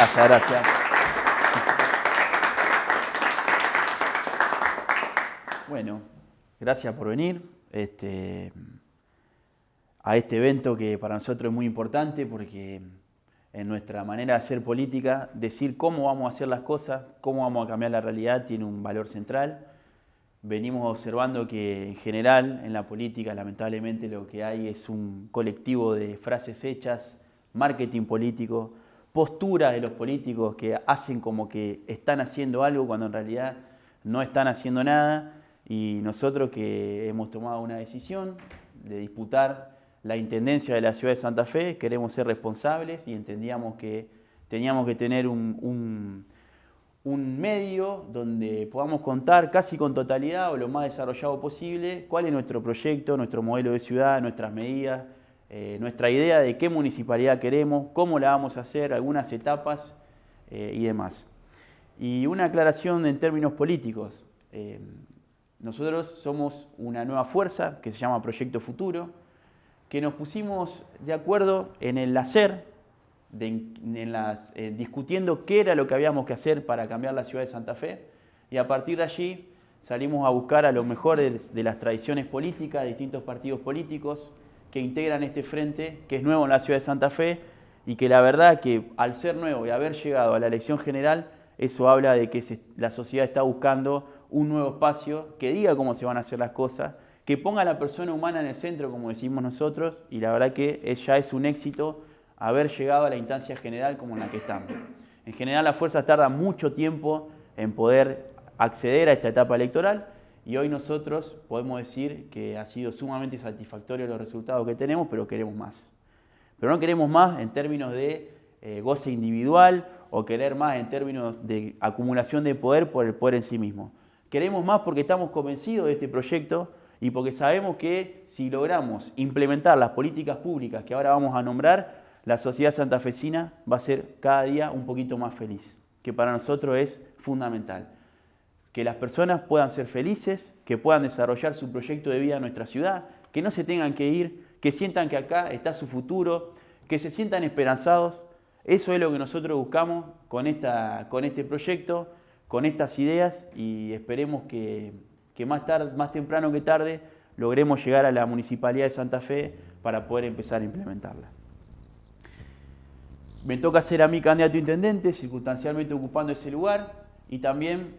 Gracias. Bueno, gracias por venir a este evento que para nosotros es muy importante porque en nuestra manera de hacer política, decir cómo vamos a hacer las cosas, cómo vamos a cambiar la realidad tiene un valor central. Venimos observando que en general en la política lamentablemente lo que hay es un colectivo de frases hechas, marketing político, posturas de los políticos que hacen como que están haciendo algo cuando en realidad no están haciendo nada, y nosotros que hemos tomado una decisión de disputar la intendencia de la ciudad de Santa Fe, queremos ser responsables y entendíamos que teníamos que tener un medio donde podamos contar casi con totalidad o lo más desarrollado posible cuál es nuestro proyecto, nuestro modelo de ciudad, nuestras medidas, nuestra idea de qué municipalidad queremos, cómo la vamos a hacer, algunas etapas y demás. Y una aclaración en términos políticos. Nosotros somos una nueva fuerza que se llama Proyecto Futuro, que nos pusimos de acuerdo en el hacer, discutiendo qué era lo que habíamos que hacer para cambiar la ciudad de Santa Fe, y a partir de allí salimos a buscar a los mejores de las tradiciones políticas, de distintos partidos políticos que integran este frente, que es nuevo en la ciudad de Santa Fe, y que la verdad que al ser nuevo y haber llegado a la elección general, eso habla de que la sociedad está buscando un nuevo espacio que diga cómo se van a hacer las cosas, que ponga a la persona humana en el centro, como decimos nosotros, y la verdad que ya es un éxito haber llegado a la instancia general como en la que estamos. En general las fuerzas tardan mucho tiempo en poder acceder a esta etapa electoral, y hoy nosotros podemos decir que ha sido sumamente satisfactorio los resultados que tenemos, pero queremos más. Pero no queremos más en términos de goce individual o querer más en términos de acumulación de poder por el poder en sí mismo. Queremos más porque estamos convencidos de este proyecto y porque sabemos que si logramos implementar las políticas públicas que ahora vamos a nombrar, la sociedad santafesina va a ser cada día un poquito más feliz, que para nosotros es fundamental. Que las personas puedan ser felices, que puedan desarrollar su proyecto de vida en nuestra ciudad, que no se tengan que ir, que sientan que acá está su futuro, que se sientan esperanzados. Eso es lo que nosotros buscamos con este proyecto, con estas ideas, y esperemos que más temprano que tarde logremos llegar a la Municipalidad de Santa Fe para poder empezar a implementarla. Me toca ser a mí candidato a intendente, circunstancialmente ocupando ese lugar, y también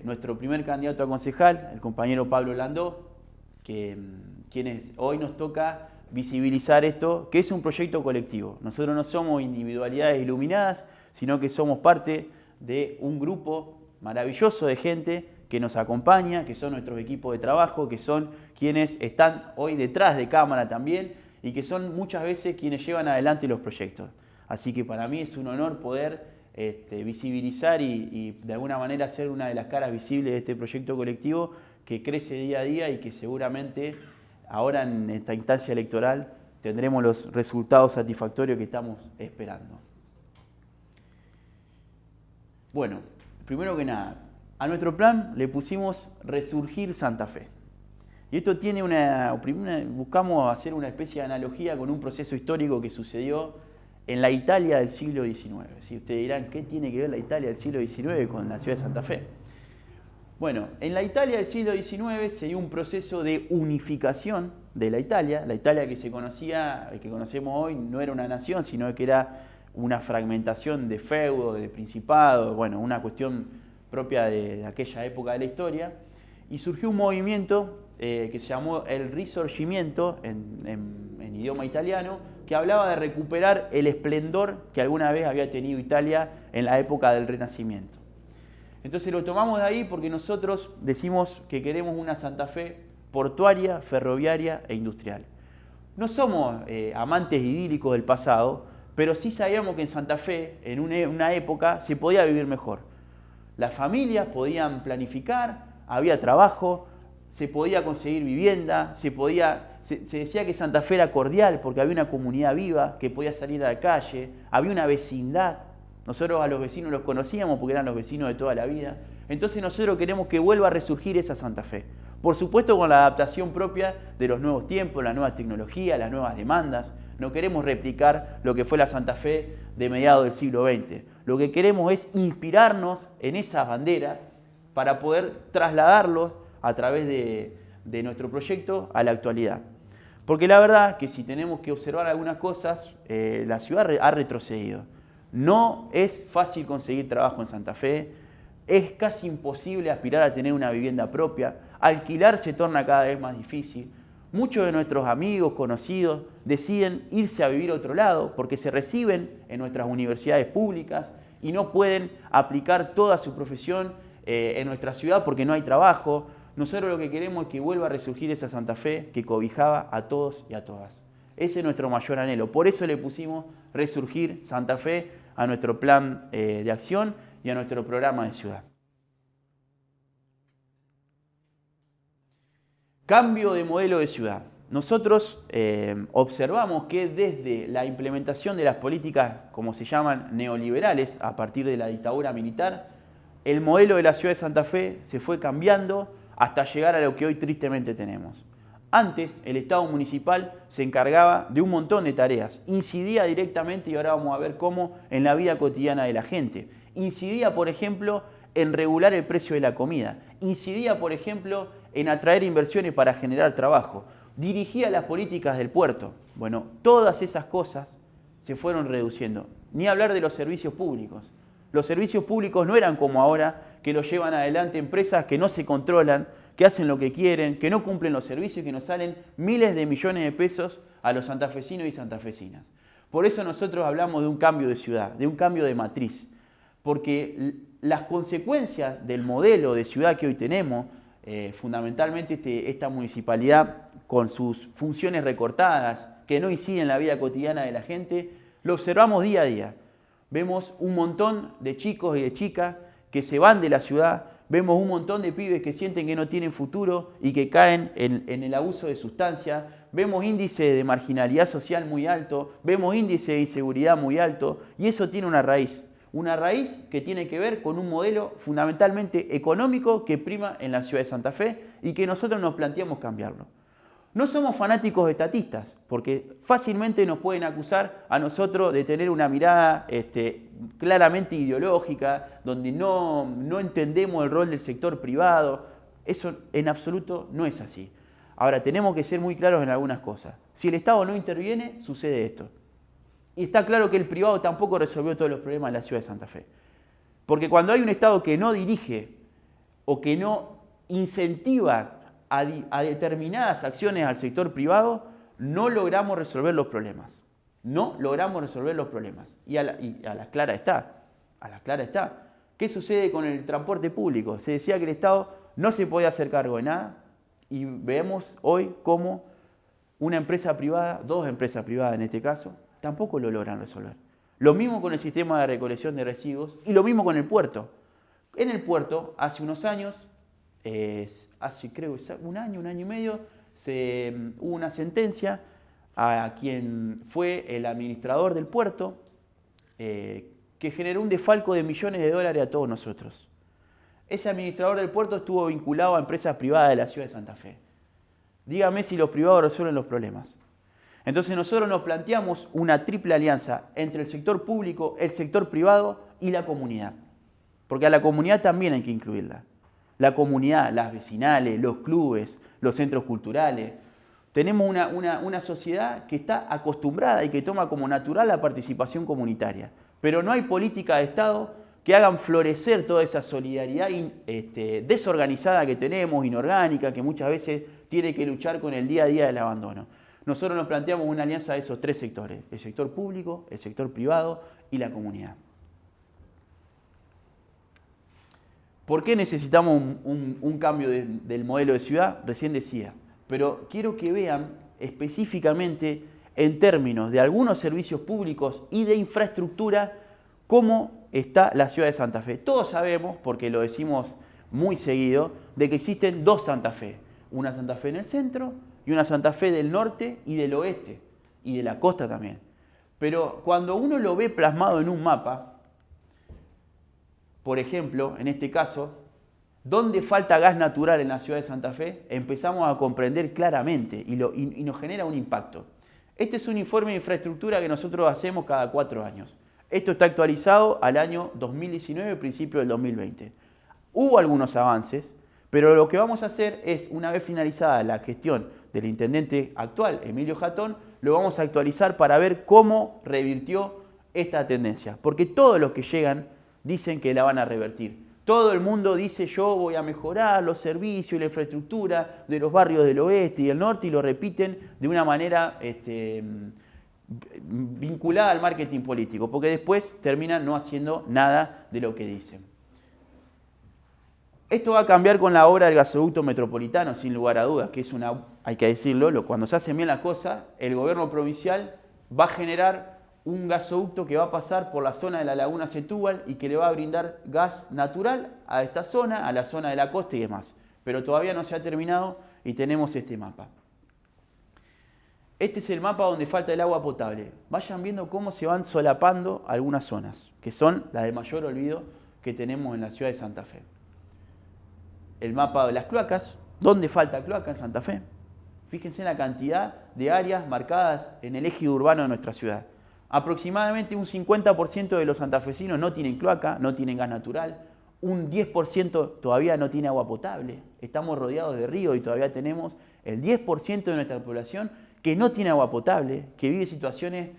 nuestro primer candidato a concejal, el compañero Pablo Landó, quienes hoy nos toca visibilizar esto, que es un proyecto colectivo. Nosotros no somos individualidades iluminadas, sino que somos parte de un grupo maravilloso de gente que nos acompaña, que son nuestros equipos de trabajo, que son quienes están hoy detrás de cámara también, y que son muchas veces quienes llevan adelante los proyectos. Así que para mí es un honor poder visibilizar y de alguna manera ser una de las caras visibles de este proyecto colectivo que crece día a día y que seguramente ahora en esta instancia electoral tendremos los resultados satisfactorios que estamos esperando. Bueno, primero que nada, a nuestro plan le pusimos Resurgir Santa Fe. Y esto tiene buscamos hacer una especie de analogía con un proceso histórico que sucedió en la Italia del siglo XIX. Si ustedes dirán, ¿qué tiene que ver la Italia del siglo XIX con la ciudad de Santa Fe? Bueno, en la Italia del siglo XIX se dio un proceso de unificación de la Italia. La Italia que se conocía, que conocemos hoy, no era una nación, sino que era una fragmentación de feudo, de principado, bueno, una cuestión propia de aquella época de la historia. Y surgió un movimiento que se llamó el Risorgimento en idioma italiano, que hablaba de recuperar el esplendor que alguna vez había tenido Italia en la época del Renacimiento. Entonces lo tomamos de ahí porque nosotros decimos que queremos una Santa Fe portuaria, ferroviaria e industrial. No somos amantes idílicos del pasado, pero sí sabíamos que en Santa Fe, en una época, se podía vivir mejor. Las familias podían planificar, había trabajo, se podía conseguir vivienda, se decía que Santa Fe era cordial porque había una comunidad viva que podía salir a la calle, había una vecindad. Nosotros a los vecinos los conocíamos porque eran los vecinos de toda la vida. Entonces nosotros queremos que vuelva a resurgir esa Santa Fe. Por supuesto con la adaptación propia de los nuevos tiempos, las nuevas tecnologías, las nuevas demandas. No queremos replicar lo que fue la Santa Fe de mediados del siglo XX. lo que queremos es inspirarnos en esas banderas para poder trasladarlos a través de nuestro proyecto a la actualidad. Porque la verdad que si tenemos que observar algunas cosas, la ciudad ha retrocedido. No es fácil conseguir trabajo en Santa Fe, es casi imposible aspirar a tener una vivienda propia, alquilar se torna cada vez más difícil. Muchos de nuestros amigos, conocidos, deciden irse a vivir a otro lado porque se reciben en nuestras universidades públicas y no pueden aplicar toda su profesión en nuestra ciudad porque no hay trabajo. Nosotros lo que queremos es que vuelva a resurgir esa Santa Fe que cobijaba a todos y a todas. Ese es nuestro mayor anhelo. Por eso le pusimos Resurgir Santa Fe a nuestro plan de acción y a nuestro programa de ciudad. Cambio de modelo de ciudad. Nosotros observamos que desde la implementación de las políticas, como se llaman, neoliberales, a partir de la dictadura militar, el modelo de la ciudad de Santa Fe se fue cambiando hasta llegar a lo que hoy tristemente tenemos. Antes, el Estado municipal se encargaba de un montón de tareas, incidía directamente, y ahora vamos a ver cómo, en la vida cotidiana de la gente. Incidía, por ejemplo, en regular el precio de la comida. Incidía, por ejemplo, en atraer inversiones para generar trabajo. Dirigía las políticas del puerto. Bueno, todas esas cosas se fueron reduciendo. Ni hablar de los servicios públicos. Los servicios públicos no eran como ahora, que los llevan adelante empresas que no se controlan, que hacen lo que quieren, que no cumplen los servicios y que nos salen miles de millones de pesos a los santafesinos y santafesinas. Por eso nosotros hablamos de un cambio de ciudad, de un cambio de matriz. Porque las consecuencias del modelo de ciudad que hoy tenemos, fundamentalmente esta municipalidad con sus funciones recortadas, que no inciden en la vida cotidiana de la gente, lo observamos día a día. Vemos un montón de chicos y de chicas que se van de la ciudad, vemos un montón de pibes que sienten que no tienen futuro y que caen en el abuso de sustancias, vemos índice de marginalidad social muy alto, vemos índice de inseguridad muy alto, y eso tiene una raíz que tiene que ver con un modelo fundamentalmente económico que prima en la ciudad de Santa Fe y que nosotros nos planteamos cambiarlo. No somos fanáticos estatistas, porque fácilmente nos pueden acusar a nosotros de tener una mirada claramente ideológica, donde no entendemos el rol del sector privado. Eso en absoluto no es así. Ahora, tenemos que ser muy claros en algunas cosas. Si el Estado no interviene, sucede esto. Y está claro que el privado tampoco resolvió todos los problemas de la ciudad de Santa Fe. Porque cuando hay un Estado que no dirige o que no incentiva a determinadas acciones al sector privado, no logramos resolver los problemas. No logramos resolver los problemas. Y a la clara está. A la clara está. ¿Qué sucede con el transporte público? Se decía que el Estado no se podía hacer cargo de nada y vemos hoy cómo una empresa privada, dos empresas privadas en este caso, tampoco lo logran resolver. Lo mismo con el sistema de recolección de residuos y lo mismo con el puerto. En el puerto, hace unos años, hace creo un año y medio, hubo una sentencia a quien fue el administrador del puerto que generó un desfalco de millones de dólares a todos nosotros. Ese administrador del puerto estuvo vinculado a empresas privadas de la ciudad de Santa Fe. Dígame si los privados resuelven los problemas. Entonces nosotros nos planteamos una triple alianza entre el sector público, el sector privado y la comunidad. Porque a la comunidad también hay que incluirla. La comunidad, las vecinales, los clubes, los centros culturales. Tenemos una sociedad que está acostumbrada y que toma como natural la participación comunitaria. Pero no hay política de Estado que hagan florecer toda esa solidaridad desorganizada que tenemos, inorgánica, que muchas veces tiene que luchar con el día a día del abandono. Nosotros nos planteamos una alianza de esos tres sectores, el sector público, el sector privado y la comunidad. ¿Por qué necesitamos un cambio del modelo de ciudad? Recién decía, pero quiero que vean específicamente en términos de algunos servicios públicos y de infraestructura cómo está la ciudad de Santa Fe. Todos sabemos, porque lo decimos muy seguido, de que existen dos Santa Fe. Una Santa Fe en el centro y una Santa Fe del norte y del oeste, y de la costa también. Pero cuando uno lo ve plasmado en un mapa, por ejemplo, en este caso, ¿dónde falta gas natural en la ciudad de Santa Fe? Empezamos a comprender claramente y nos genera un impacto. Este es un informe de infraestructura que nosotros hacemos cada 4 años. Esto está actualizado al año 2019, principio del 2020. Hubo algunos avances, pero lo que vamos a hacer es, una vez finalizada la gestión del intendente actual, Emilio Jatón, lo vamos a actualizar para ver cómo revirtió esta tendencia. Porque todos los que llegan dicen que la van a revertir. Todo el mundo dice yo voy a mejorar los servicios y la infraestructura de los barrios del oeste y del norte y lo repiten de una manera vinculada al marketing político, porque después terminan no haciendo nada de lo que dicen. Esto va a cambiar con la obra del gasoducto metropolitano, sin lugar a dudas, que es hay que decirlo, cuando se hacen bien las cosas, el gobierno provincial va a generar un gasoducto que va a pasar por la zona de la laguna Setúbal y que le va a brindar gas natural a esta zona, a la zona de la costa y demás. Pero todavía no se ha terminado y tenemos este mapa. Este es el mapa donde falta el agua potable. Vayan viendo cómo se van solapando algunas zonas, que son las de mayor olvido que tenemos en la ciudad de Santa Fe. El mapa de las cloacas. ¿Dónde falta cloaca en Santa Fe? Fíjense en la cantidad de áreas marcadas en el eje urbano de nuestra ciudad. Aproximadamente un 50% de los santafesinos no tienen cloaca, no tienen gas natural. Un 10% todavía no tiene agua potable. Estamos rodeados de ríos y todavía tenemos el 10% de nuestra población que no tiene agua potable, que vive situaciones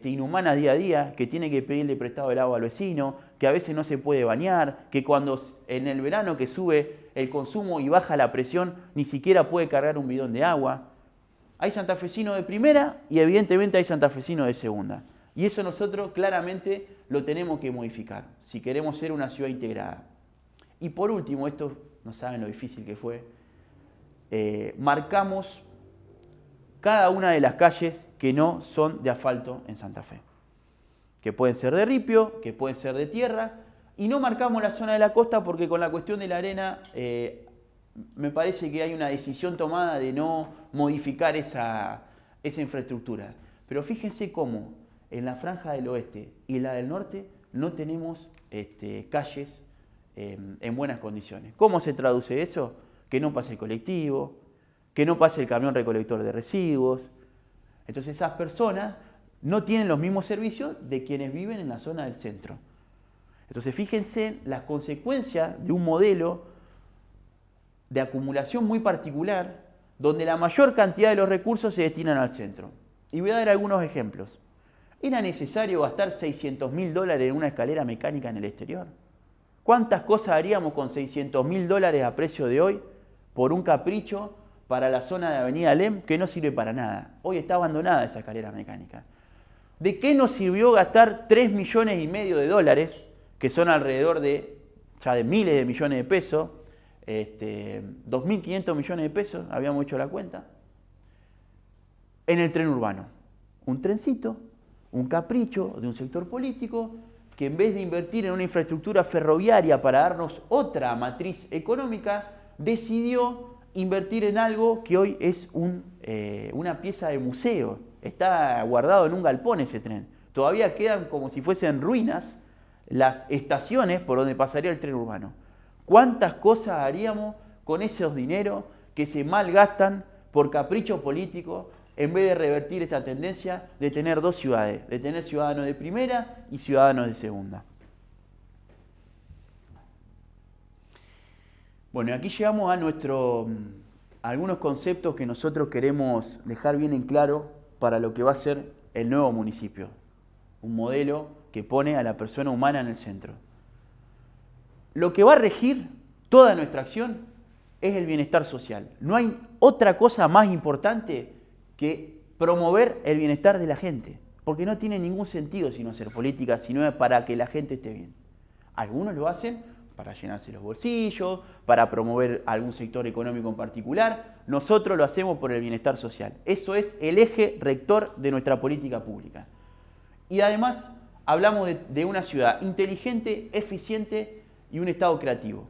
inhumanas día a día, que tiene que pedirle prestado el agua al vecino, que a veces no se puede bañar, que cuando en el verano que sube el consumo y baja la presión, ni siquiera puede cargar un bidón de agua. Hay santafesinos de primera y evidentemente hay santafesinos de segunda. Y eso nosotros claramente lo tenemos que modificar, si queremos ser una ciudad integrada. Y por último, esto no saben lo difícil que fue, marcamos cada una de las calles que no son de asfalto en Santa Fe. Que pueden ser de ripio, que pueden ser de tierra, y no marcamos la zona de la costa porque con la cuestión de la arena me parece que hay una decisión tomada de no modificar esa infraestructura. Pero fíjense cómo en la franja del oeste y la del norte no tenemos calles en buenas condiciones. ¿Cómo se traduce eso? Que no pase el colectivo, que no pase el camión recolector de residuos. Entonces esas personas no tienen los mismos servicios de quienes viven en la zona del centro. Entonces fíjense las consecuencias de un modelo de acumulación muy particular donde la mayor cantidad de los recursos se destinan al centro. Y voy a dar algunos ejemplos. ¿Era necesario gastar $600.000 en una escalera mecánica en el exterior? ¿Cuántas cosas haríamos con $600.000 a precio de hoy por un capricho para la zona de Avenida Alem que no sirve para nada? Hoy está abandonada esa escalera mecánica. ¿De qué nos sirvió gastar $3,5 millones, que son alrededor de miles de millones de pesos, 2.500 millones de pesos, habíamos hecho la cuenta, en el tren urbano? Un trencito, un capricho de un sector político que en vez de invertir en una infraestructura ferroviaria para darnos otra matriz económica, decidió invertir en algo que hoy es una pieza de museo. Está guardado en un galpón ese tren. Todavía quedan como si fuesen ruinas las estaciones por donde pasaría el tren urbano. ¿Cuántas cosas haríamos con esos dineros que se malgastan por capricho político en vez de revertir esta tendencia de tener dos ciudades, de tener ciudadanos de primera y ciudadanos de segunda? Bueno, aquí llegamos a algunos conceptos que nosotros queremos dejar bien en claro para lo que va a ser el nuevo municipio. Un modelo que pone a la persona humana en el centro. Lo que va a regir toda nuestra acción es el bienestar social. No hay otra cosa más importante que promover el bienestar de la gente, porque no tiene ningún sentido sino hacer política, sino para que la gente esté bien. Algunos lo hacen para llenarse los bolsillos, para promover algún sector económico en particular. Nosotros lo hacemos por el bienestar social. Eso es el eje rector de nuestra política pública. Y además hablamos de una ciudad inteligente, eficiente y un Estado creativo.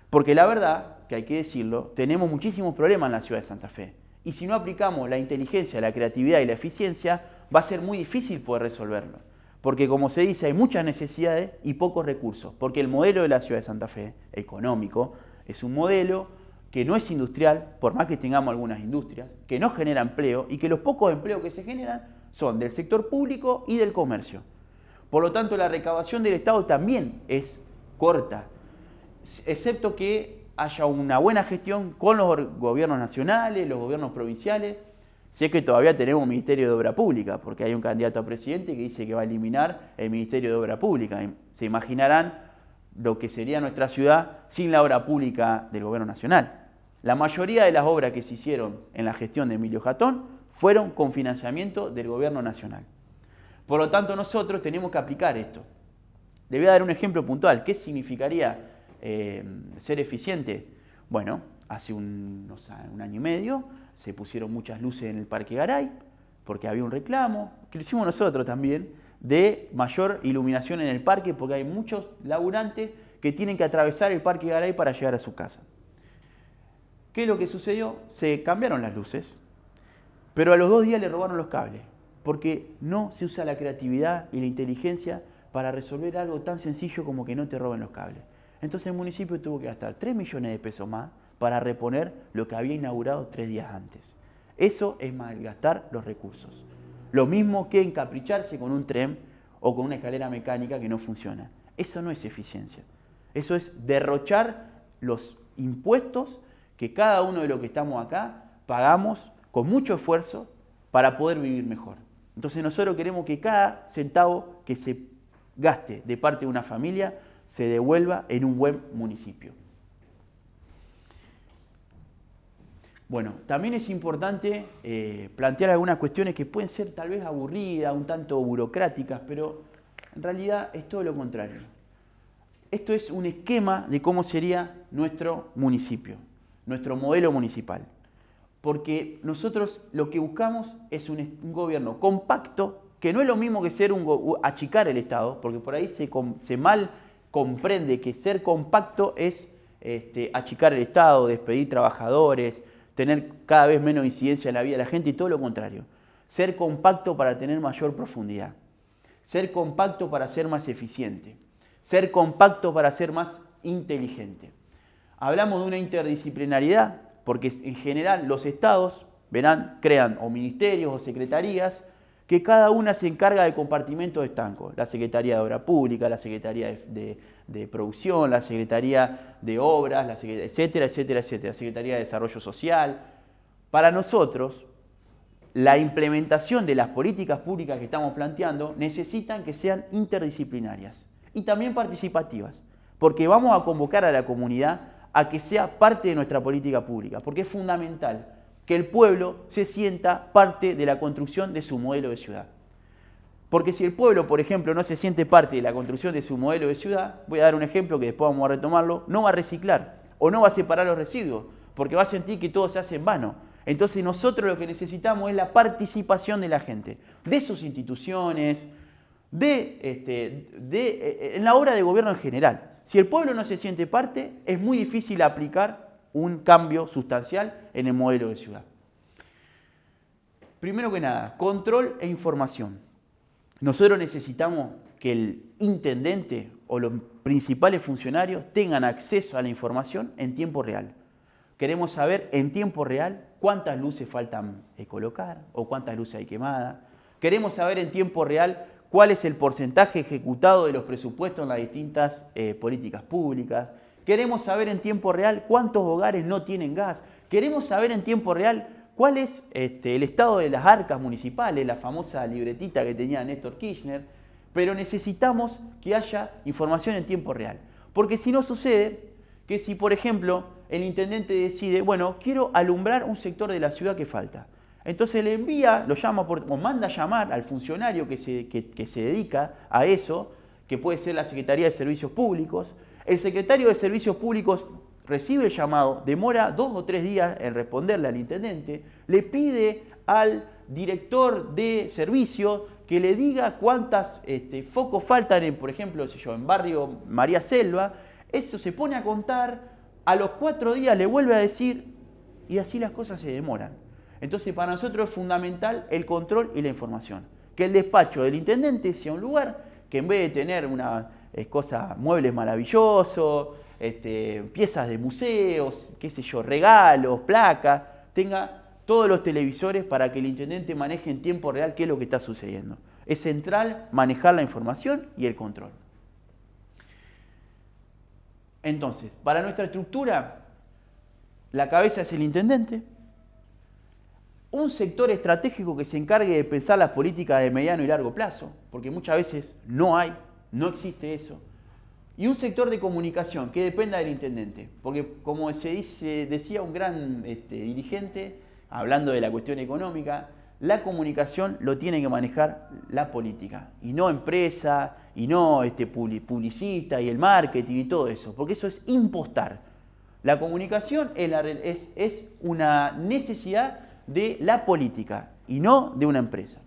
Porque la verdad, que hay que decirlo, tenemos muchísimos problemas en la ciudad de Santa Fe. Y si no aplicamos la inteligencia, la creatividad y la eficiencia, va a ser muy difícil poder resolverlo. Porque como se dice, hay muchas necesidades y pocos recursos. Porque el modelo de la ciudad de Santa Fe, económico, es un modelo que no es industrial, por más que tengamos algunas industrias, que no genera empleo y que los pocos empleos que se generan son del sector público y del comercio. Por lo tanto, la recaudación del Estado también es corta, excepto que haya una buena gestión con los gobiernos nacionales, los gobiernos provinciales. Si es que todavía tenemos un Ministerio de Obra Pública, porque hay un candidato a presidente que dice que va a eliminar el Ministerio de Obra Pública. Se imaginarán lo que sería nuestra ciudad sin la obra pública del gobierno nacional. La mayoría de las obras que se hicieron en la gestión de Emilio Jatón fueron con financiamiento del gobierno nacional. Por lo tanto, nosotros tenemos que aplicar esto. Le voy a dar un ejemplo puntual. ¿Qué significaría ser eficiente? Bueno, hace un año y medio se pusieron muchas luces en el Parque Garay, porque había un reclamo, que lo hicimos nosotros también, de mayor iluminación en el parque, porque hay muchos laburantes que tienen que atravesar el Parque Garay para llegar a su casa. ¿Qué es lo que sucedió? Se cambiaron las luces, pero a los 2 días le robaron los cables, porque no se usa la creatividad y la inteligencia para resolver algo tan sencillo como que no te roben los cables. Entonces el municipio tuvo que gastar 3 millones de pesos más para reponer lo que había inaugurado 3 días antes. Eso es malgastar los recursos. Lo mismo que encapricharse con un tren o con una escalera mecánica que no funciona. Eso no es eficiencia. Eso es derrochar los impuestos que cada uno de los que estamos acá pagamos con mucho esfuerzo para poder vivir mejor. Entonces nosotros queremos que cada centavo que se gaste de parte de una familia se devuelva en un buen municipio. Bueno, también es importante plantear algunas cuestiones que pueden ser tal vez aburridas, un tanto burocráticas, pero en realidad es todo lo contrario. Esto es un esquema de cómo sería nuestro municipio, nuestro modelo municipal. Porque nosotros lo que buscamos es un gobierno compacto, que no es lo mismo que ser achicar el Estado, porque por ahí se mal comprende que ser compacto es achicar el Estado, despedir trabajadores, tener cada vez menos incidencia en la vida de la gente, y todo lo contrario. Ser compacto para tener mayor profundidad. Ser compacto para ser más eficiente. Ser compacto para ser más inteligente. Hablamos de una interdisciplinariedad porque en general los estados, verán, crean o ministerios o secretarías que cada una se encarga de compartimentos estancos. La Secretaría de Obra Pública, la Secretaría de Producción, la Secretaría de Obras, etcétera, etcétera, etcétera, la Secretaría de Desarrollo Social. Para nosotros, la implementación de las políticas públicas que estamos planteando necesitan que sean interdisciplinarias y también participativas, porque vamos a convocar a la comunidad a que sea parte de nuestra política pública, porque es fundamental que el pueblo se sienta parte de la construcción de su modelo de ciudad. Porque si el pueblo, por ejemplo, no se siente parte de la construcción de su modelo de ciudad, voy a dar un ejemplo que después vamos a retomarlo, no va a reciclar o no va a separar los residuos, porque va a sentir que todo se hace en vano. Entonces nosotros lo que necesitamos es la participación de la gente, de sus instituciones, en la obra de gobierno en general. Si el pueblo no se siente parte, es muy difícil aplicar un cambio sustancial en el modelo de ciudad. Primero que nada, control e información. Nosotros necesitamos que el intendente o los principales funcionarios tengan acceso a la información en tiempo real. Queremos saber en tiempo real cuántas luces faltan colocar o cuántas luces hay quemadas. Queremos saber en tiempo real cuál es el porcentaje ejecutado de los presupuestos en las distintas políticas públicas. Queremos saber en tiempo real cuántos hogares no tienen gas. Queremos saber en tiempo real cuál es el estado de las arcas municipales, la famosa libretita que tenía Néstor Kirchner. Pero necesitamos que haya información en tiempo real. Porque si no sucede que si, por ejemplo, el intendente decide, bueno, quiero alumbrar un sector de la ciudad que falta. Entonces le envía, lo llama o manda a llamar al funcionario que se dedica a eso, que puede ser la Secretaría de Servicios Públicos. El secretario de Servicios Públicos recibe el llamado, demora 2 o 3 días en responderle al intendente, le pide al director de servicio que le diga cuántas focos faltan, por ejemplo, en barrio María Selva. Eso se pone a contar, a los 4 días le vuelve a decir y así las cosas se demoran. Entonces para nosotros es fundamental el control y la información. Que el despacho del intendente sea un lugar que en vez de tener muebles maravillosos, piezas de museos, qué sé yo, regalos, placas, tenga todos los televisores para que el intendente maneje en tiempo real qué es lo que está sucediendo. Es central manejar la información y el control. Entonces, para nuestra estructura, la cabeza es el intendente, un sector estratégico que se encargue de pensar las políticas de mediano y largo plazo, porque muchas veces no existe eso, y un sector de comunicación que dependa del intendente, porque como decía un gran dirigente, hablando de la cuestión económica, la comunicación lo tiene que manejar la política, y no empresa, y no publicista, y el marketing y todo eso, porque eso es impostar. La comunicación es una necesidad de la política, y no de una empresa.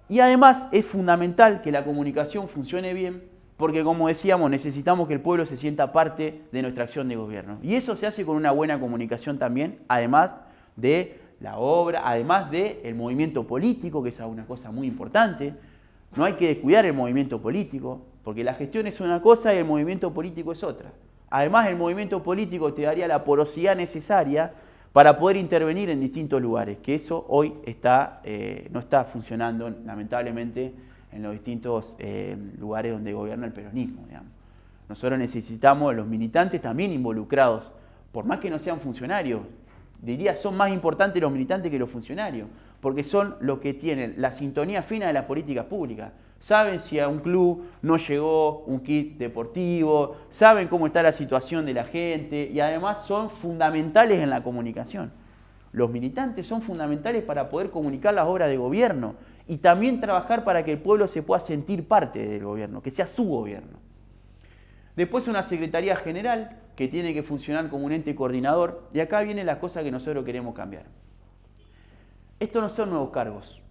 Y además es fundamental que la comunicación funcione bien, porque como decíamos, necesitamos que el pueblo se sienta parte de nuestra acción de gobierno. Y eso se hace con una buena comunicación también, además de la obra, además del movimiento político, que es una cosa muy importante. No hay que descuidar el movimiento político, porque la gestión es una cosa y el movimiento político es otra. Además, el movimiento político te daría la porosidad necesaria para poder intervenir en distintos lugares, que eso hoy no está funcionando, lamentablemente, en los distintos lugares donde gobierna el peronismo, digamos. Nosotros necesitamos los militantes también involucrados, por más que no sean funcionarios. Diría, son más importantes los militantes que los funcionarios, porque son los que tienen la sintonía fina de las políticas públicas. Saben si a un club no llegó un kit deportivo, saben cómo está la situación de la gente y además son fundamentales en la comunicación. Los militantes son fundamentales para poder comunicar las obras de gobierno y también trabajar para que el pueblo se pueda sentir parte del gobierno, que sea su gobierno. Después una Secretaría General que tiene que funcionar como un ente coordinador y acá vienen las cosas que nosotros queremos cambiar. Estos no son nuevos cargos,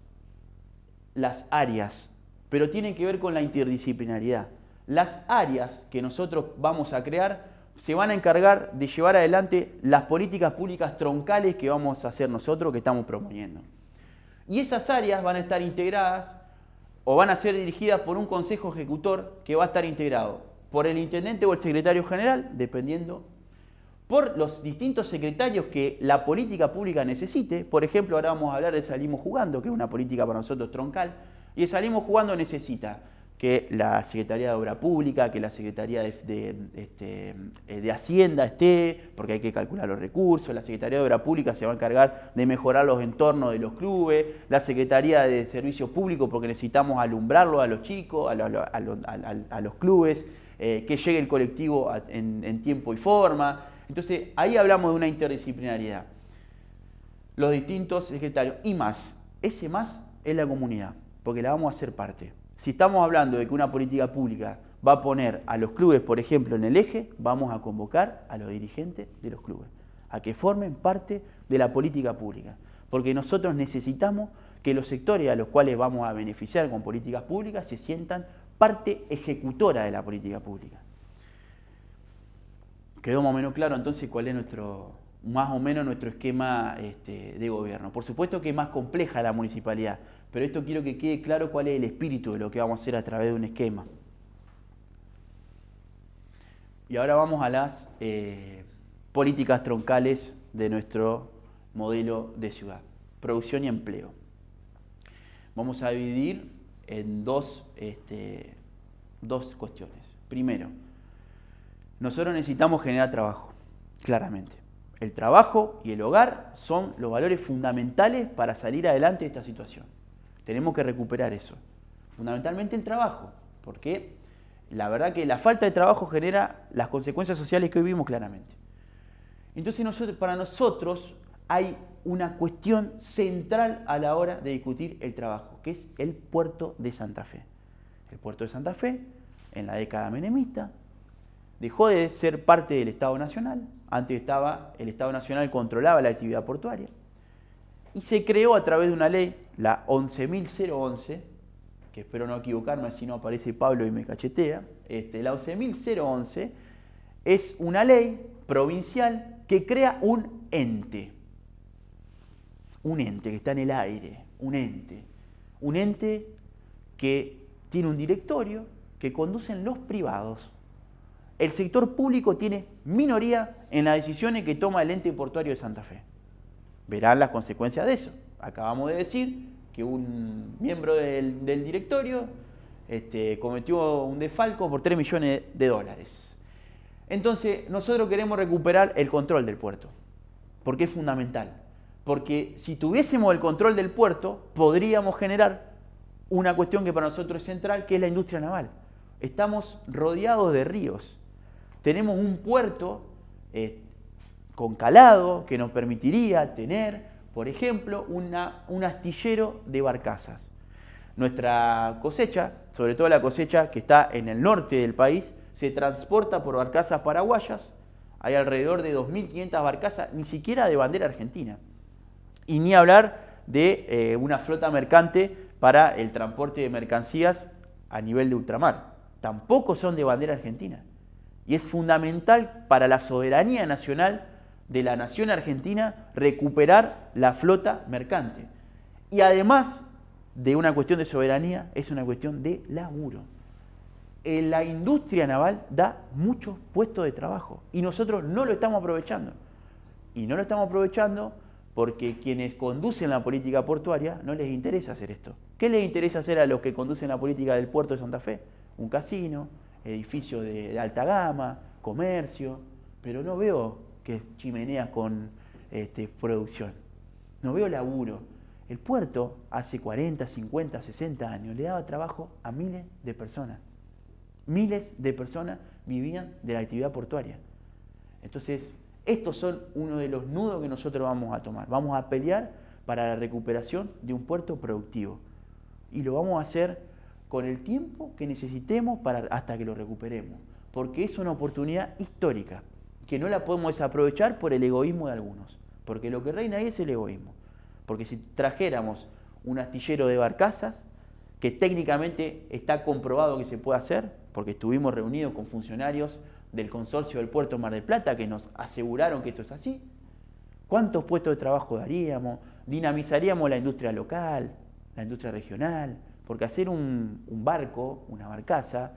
las áreas, pero tienen que ver con la interdisciplinaridad. Las áreas que nosotros vamos a crear se van a encargar de llevar adelante las políticas públicas troncales que vamos a hacer nosotros, que estamos proponiendo. Y esas áreas van a estar integradas o van a ser dirigidas por un consejo ejecutor que va a estar integrado por el intendente o el secretario general, dependiendo, por los distintos secretarios que la política pública necesite. Por ejemplo, ahora vamos a hablar de Salimos Jugando, que es una política para nosotros troncal, y el Salimos Jugando necesita que la Secretaría de Obra Pública, que la Secretaría de Hacienda esté, porque hay que calcular los recursos, la Secretaría de Obra Pública se va a encargar de mejorar los entornos de los clubes, la Secretaría de Servicios Públicos porque necesitamos alumbrarlo a los chicos, a los clubes, que llegue el colectivo en tiempo y forma. Entonces, ahí hablamos de una interdisciplinariedad. Los distintos secretarios y más. Ese más es la comunidad, porque la vamos a hacer parte. Si estamos hablando de que una política pública va a poner a los clubes, por ejemplo, en el eje, vamos a convocar a los dirigentes de los clubes a que formen parte de la política pública. Porque nosotros necesitamos que los sectores a los cuales vamos a beneficiar con políticas públicas se sientan parte ejecutora de la política pública. Quedó más o menos claro entonces cuál es más o menos nuestro esquema de gobierno. Por supuesto que es más compleja la municipalidad, pero esto quiero que quede claro cuál es el espíritu de lo que vamos a hacer a través de un esquema. Y ahora vamos a las políticas troncales de nuestro modelo de ciudad. Producción y empleo. Vamos a dividir en dos cuestiones. Primero, nosotros necesitamos generar trabajo, claramente. El trabajo y el hogar son los valores fundamentales para salir adelante de esta situación. Tenemos que recuperar eso. Fundamentalmente el trabajo, porque la verdad que la falta de trabajo genera las consecuencias sociales que hoy vimos claramente. Entonces para nosotros hay una cuestión central a la hora de discutir el trabajo, que es el puerto de Santa Fe. El puerto de Santa Fe, en la década menemista, dejó de ser parte del Estado Nacional. Antes el Estado Nacional controlaba la actividad portuaria. Y se creó a través de una ley, la 11.011, que espero no equivocarme, si no aparece Pablo y me cachetea. La 11.011 es una ley provincial que crea un ente. Un ente que está en el aire, un ente que tiene un directorio que conducen los privados. El sector público tiene minoría en las decisiones que toma el ente portuario de Santa Fe. Verán las consecuencias de eso. Acabamos de decir que un miembro del directorio cometió un desfalco por 3 millones de dólares. Entonces, nosotros queremos recuperar el control del puerto, porque es fundamental. Porque si tuviésemos el control del puerto, podríamos generar una cuestión que para nosotros es central, que es la industria naval. Estamos rodeados de ríos. Tenemos un puerto con calado que nos permitiría tener, por ejemplo, un astillero de barcazas. Nuestra cosecha, sobre todo la cosecha que está en el norte del país, se transporta por barcazas paraguayas. Hay alrededor de 2.500 barcazas, ni siquiera de bandera argentina. Y ni hablar de una flota mercante para el transporte de mercancías a nivel de ultramar. Tampoco son de bandera argentina. Y es fundamental para la soberanía nacional de la nación argentina recuperar la flota mercante. Y además de una cuestión de soberanía, es una cuestión de laburo. La industria naval da muchos puestos de trabajo y nosotros no lo estamos aprovechando. Y no lo estamos aprovechando porque quienes conducen la política portuaria no les interesa hacer esto. ¿Qué les interesa hacer a los que conducen la política del puerto de Santa Fe? Un casino, edificio de alta gama, comercio, pero no veo que chimeneas con producción. No veo laburo. El puerto hace 40, 50, 60 años le daba trabajo a miles de personas. Miles de personas vivían de la actividad portuaria. Entonces, estos son uno de los nudos que nosotros vamos a tomar. Vamos a pelear para la recuperación de un puerto productivo. Y lo vamos a hacer con el tiempo que necesitemos hasta que lo recuperemos. Porque es una oportunidad histórica, que no la podemos desaprovechar por el egoísmo de algunos. Porque lo que reina ahí es el egoísmo. Porque si trajéramos un astillero de barcazas, que técnicamente está comprobado que se puede hacer, porque estuvimos reunidos con funcionarios del consorcio del Puerto Mar del Plata que nos aseguraron que esto es así, ¿cuántos puestos de trabajo daríamos? Dinamizaríamos la industria local, la industria regional, porque hacer un barco, una barcaza,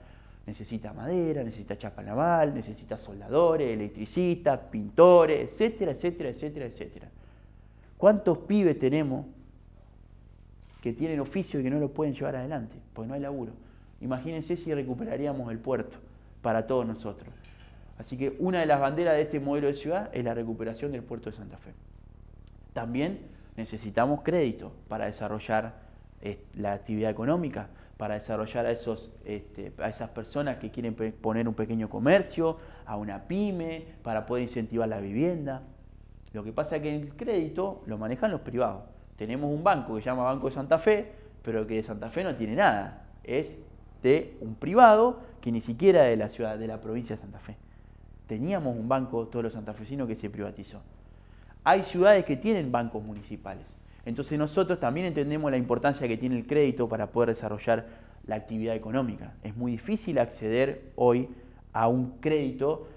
necesita madera, necesita chapa naval, necesita soldadores, electricistas, pintores, etcétera, etcétera, etcétera, etcétera. ¿Cuántos pibes tenemos que tienen oficio y que no lo pueden llevar adelante? Porque no hay laburo. Imagínense si recuperaríamos el puerto para todos nosotros. Así que una de las banderas de este modelo de ciudad es la recuperación del puerto de Santa Fe. También necesitamos crédito para desarrollar la actividad económica, para desarrollar a esas personas que quieren poner un pequeño comercio, a una pyme, para poder incentivar la vivienda. Lo que pasa es que el crédito lo manejan los privados. Tenemos un banco que se llama Banco de Santa Fe, pero que de Santa Fe no tiene nada. Es de un privado que ni siquiera es de la ciudad, de la provincia de Santa Fe. Teníamos un banco, todos los santafesinos, que se privatizó. Hay ciudades que tienen bancos municipales. Entonces nosotros también entendemos la importancia que tiene el crédito para poder desarrollar la actividad económica. Es muy difícil acceder hoy a un crédito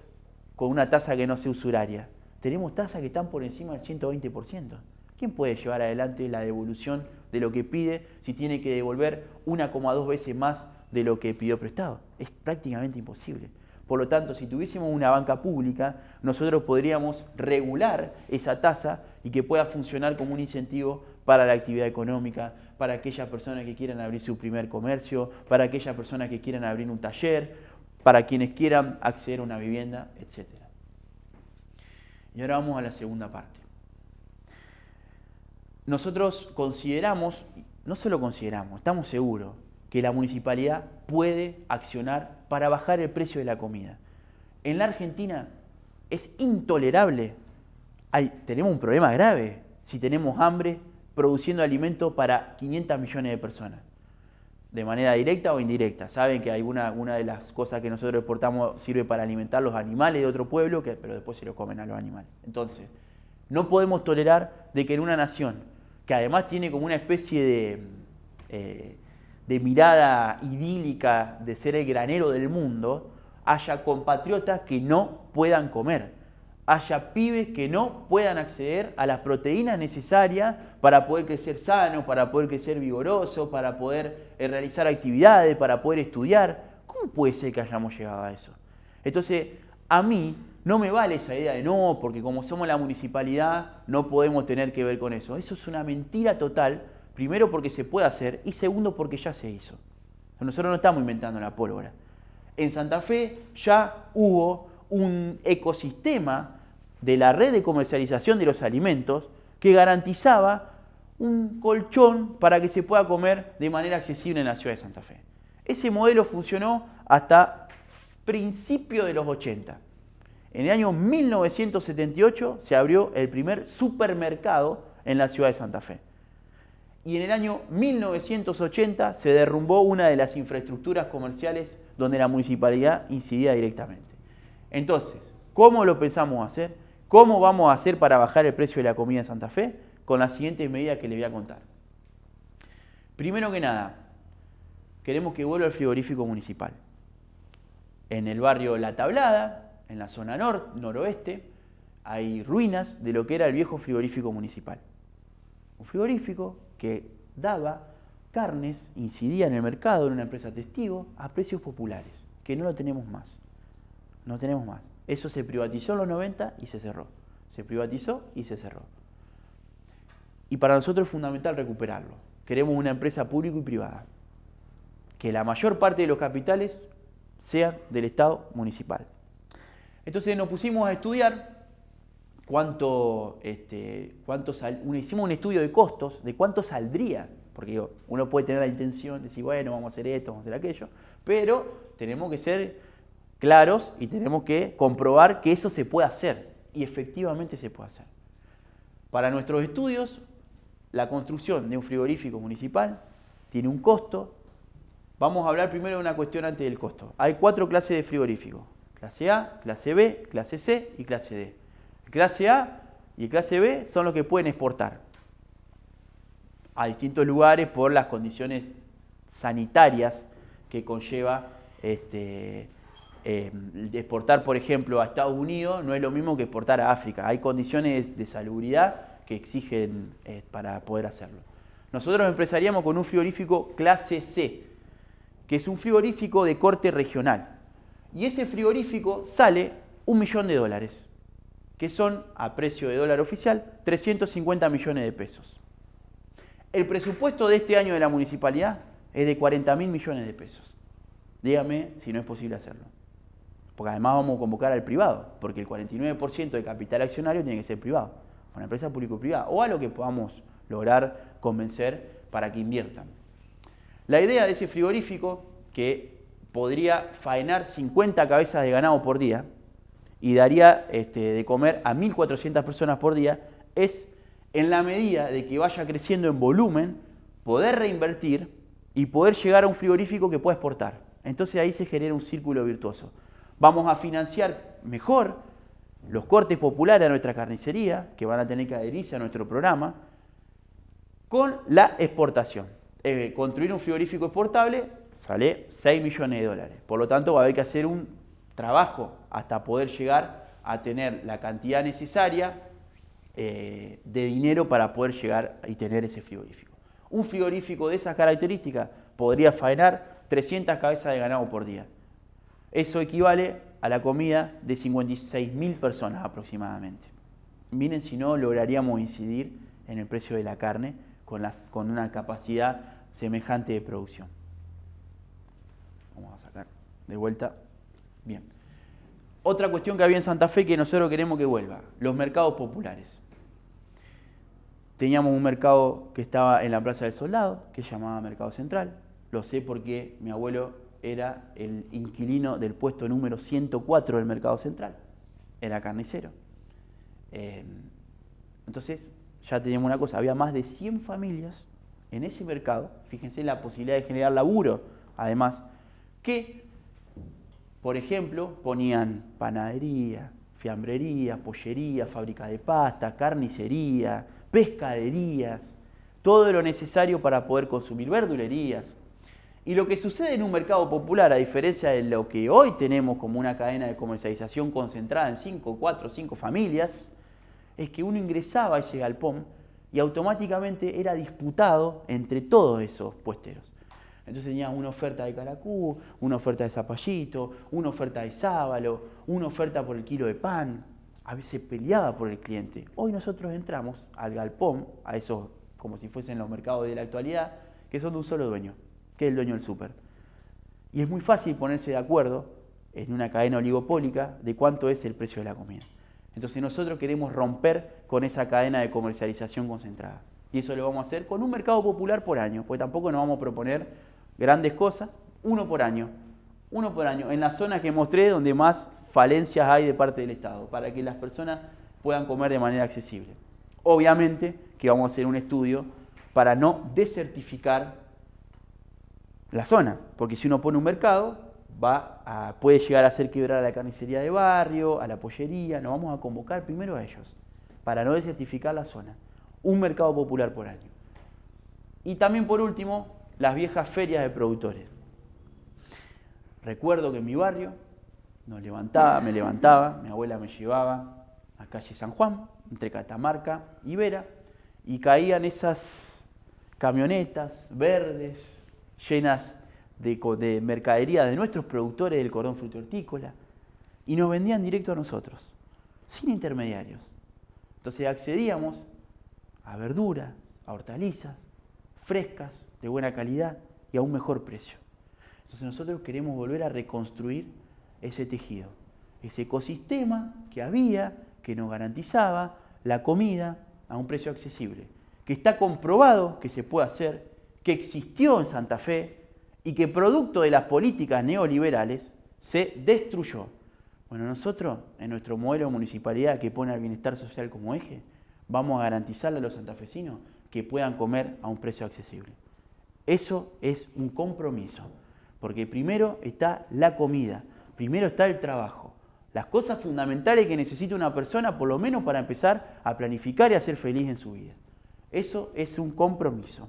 con una tasa que no sea usuraria. Tenemos tasas que están por encima del 120%. ¿Quién puede llevar adelante la devolución de lo que pide si tiene que devolver 1,2 veces más de lo que pidió prestado? Es prácticamente imposible. Por lo tanto, si tuviésemos una banca pública, nosotros podríamos regular esa tasa y que pueda funcionar como un incentivo para la actividad económica, para aquellas personas que quieran abrir su primer comercio, para aquellas personas que quieran abrir un taller, para quienes quieran acceder a una vivienda, etc. Y ahora vamos a la segunda parte. Nosotros consideramos, no solo consideramos, estamos seguros que la municipalidad puede accionar para bajar el precio de la comida. En la Argentina es intolerable, tenemos un problema grave si tenemos hambre produciendo alimento para 500 millones de personas, de manera directa o indirecta. Saben que una de las cosas que nosotros exportamos sirve para alimentar los animales de otro pueblo, pero después se lo comen a los animales. Entonces, no podemos tolerar de que en una nación que además tiene como una especie de mirada idílica de ser el granero del mundo, haya compatriotas que no puedan comer, haya pibes que no puedan acceder a las proteínas necesarias para poder crecer sano, para poder crecer vigoroso, para poder realizar actividades, para poder estudiar. ¿Cómo puede ser que hayamos llegado a eso? Entonces, a mí no me vale esa idea de no, porque como somos la municipalidad no podemos tener que ver con eso. Eso es una mentira total, Primero porque se puede hacer y segundo porque ya se hizo. Nosotros no estamos inventando la pólvora. En Santa Fe ya hubo un ecosistema de la red de comercialización de los alimentos que garantizaba un colchón para que se pueda comer de manera accesible en la ciudad de Santa Fe. Ese modelo funcionó hasta principios de los 80. En el año 1978 se abrió el primer supermercado en la ciudad de Santa Fe. Y en el año 1980 se derrumbó una de las infraestructuras comerciales donde la municipalidad incidía directamente. Entonces, ¿cómo lo pensamos hacer? ¿Cómo vamos a hacer para bajar el precio de la comida en Santa Fe? Con las siguientes medidas que les voy a contar. Primero que nada, queremos que vuelva el frigorífico municipal. En el barrio La Tablada, en la zona noroeste, hay ruinas de lo que era el viejo frigorífico municipal. Un frigorífico que daba carnes, incidía en el mercado, en una empresa testigo, a precios populares, que no lo tenemos más. No tenemos más. Eso se privatizó en los 90 y se cerró. Se privatizó y se cerró. Y para nosotros es fundamental recuperarlo. Queremos una empresa pública y privada. Que la mayor parte de los capitales sean del Estado municipal. Entonces nos pusimos a estudiar hicimos un estudio de costos, de cuánto saldría. Porque uno puede tener la intención de decir, bueno, vamos a hacer esto, vamos a hacer aquello. Pero tenemos que ser claros y tenemos que comprobar que eso se puede hacer. Y efectivamente se puede hacer. Para nuestros estudios, la construcción de un frigorífico municipal tiene un costo. Vamos a hablar primero de una cuestión antes del costo. Hay 4 clases de frigoríficos. Clase A, clase B, clase C y clase D. Clase A y clase B son los que pueden exportar a distintos lugares por las condiciones sanitarias que conlleva exportar, por ejemplo, a Estados Unidos no es lo mismo que exportar a África. Hay condiciones de salubridad que exigen para poder hacerlo. Nosotros empezaríamos con un frigorífico clase C, que es un frigorífico de corte regional. Y ese frigorífico sale $1 millón, que son, a precio de dólar oficial, 350 millones de pesos. El presupuesto de este año de la municipalidad es de 40.000 millones de pesos. Dígame si no es posible hacerlo. Porque además vamos a convocar al privado, porque el 49% del capital accionario tiene que ser privado, una empresa público-privada, o a lo que podamos lograr convencer para que inviertan. La idea de ese frigorífico, que podría faenar 50 cabezas de ganado por día y daría de comer a 1.400 personas por día, es, en la medida de que vaya creciendo en volumen, poder reinvertir y poder llegar a un frigorífico que pueda exportar. Entonces ahí se genera un círculo virtuoso. Vamos a financiar mejor los cortes populares a nuestra carnicería, que van a tener que adherirse a nuestro programa, con la exportación. Construir un frigorífico exportable sale $6 millones. Por lo tanto, va a haber que hacer un trabajo hasta poder llegar a tener la cantidad necesaria de dinero para poder llegar y tener ese frigorífico. Un frigorífico de esas características podría faenar 300 cabezas de ganado por día. Eso equivale a la comida de 56.000 personas aproximadamente. Miren si no lograríamos incidir en el precio de la carne con una capacidad semejante de producción. Vamos a sacar de vuelta. Bien. Otra cuestión que había en Santa Fe que nosotros queremos que vuelva, los mercados populares. Teníamos un mercado que estaba en la Plaza del Soldado, que se llamaba Mercado Central. Lo sé porque mi abuelo era el inquilino del puesto número 104 del Mercado Central. Era carnicero. Entonces, ya teníamos una cosa, había más de 100 familias en ese mercado, fíjense la posibilidad de generar laburo, además, que, por ejemplo, ponían panadería, fiambrería, pollería, fábrica de pasta, carnicería, pescaderías, todo lo necesario para poder consumir verdulerías. Y lo que sucede en un mercado popular, a diferencia de lo que hoy tenemos como una cadena de comercialización concentrada en 4 o 5 familias, es que uno ingresaba a ese galpón y automáticamente era disputado entre todos esos puesteros. Entonces tenía una oferta de caracú, una oferta de zapallito, una oferta de sábalo, una oferta por el kilo de pan. A veces peleaba por el cliente. Hoy nosotros entramos al galpón, a esos como si fuesen los mercados de la actualidad, que son de un solo dueño, que es el dueño del súper. Y es muy fácil ponerse de acuerdo en una cadena oligopólica de cuánto es el precio de la comida. Entonces nosotros queremos romper con esa cadena de comercialización concentrada. Y eso lo vamos a hacer con un mercado popular por año, porque tampoco nos vamos a proponer grandes cosas, uno por año, en las zonas que mostré donde más falencias hay de parte del Estado, para que las personas puedan comer de manera accesible. Obviamente que vamos a hacer un estudio para no desertificar la zona, porque si uno pone un mercado, puede llegar a hacer quebrar a la carnicería de barrio, a la pollería. Nos vamos a convocar primero a ellos, para no desertificar la zona. Un mercado popular por año. Y también, por último, las viejas ferias de productores. Recuerdo que en mi barrio me levantaba, mi abuela me llevaba a calle San Juan, entre Catamarca y Vera, y caían esas camionetas verdes, llenas de mercadería de nuestros productores del cordón frutícola, y nos vendían directo a nosotros, sin intermediarios. Entonces accedíamos a verduras, a hortalizas, frescas, de buena calidad y a un mejor precio. Entonces nosotros queremos volver a reconstruir ese tejido, ese ecosistema que había, que nos garantizaba la comida a un precio accesible, que está comprobado que se puede hacer, que existió en Santa Fe y que producto de las políticas neoliberales se destruyó. Bueno, nosotros, en nuestro modelo de municipalidad que pone al bienestar social como eje, vamos a garantizarle a los santafesinos que puedan comer a un precio accesible. Eso es un compromiso, porque primero está la comida, primero está el trabajo, las cosas fundamentales que necesita una persona, por lo menos para empezar a planificar y a ser feliz en su vida. Eso es un compromiso.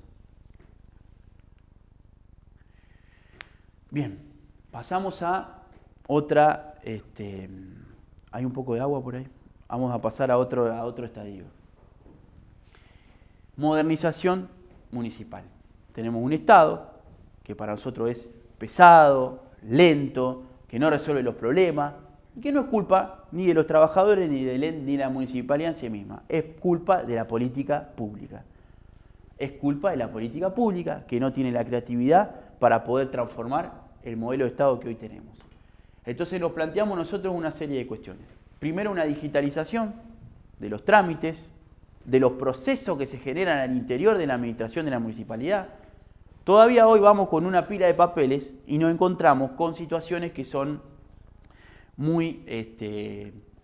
Bien, pasamos a otra, hay un poco de agua por ahí, vamos a pasar a otro estadio. Modernización municipal. Tenemos un Estado que para nosotros es pesado, lento, que no resuelve los problemas, y que no es culpa ni de los trabajadores ni de la municipalidad en sí misma, es culpa de la política pública. Es culpa de la política pública que no tiene la creatividad para poder transformar el modelo de Estado que hoy tenemos. Entonces nos planteamos nosotros una serie de cuestiones. Primero, una digitalización de los trámites, de los procesos que se generan al interior de la administración de la municipalidad. Todavía hoy vamos con una pila de papeles y nos encontramos con situaciones que son muy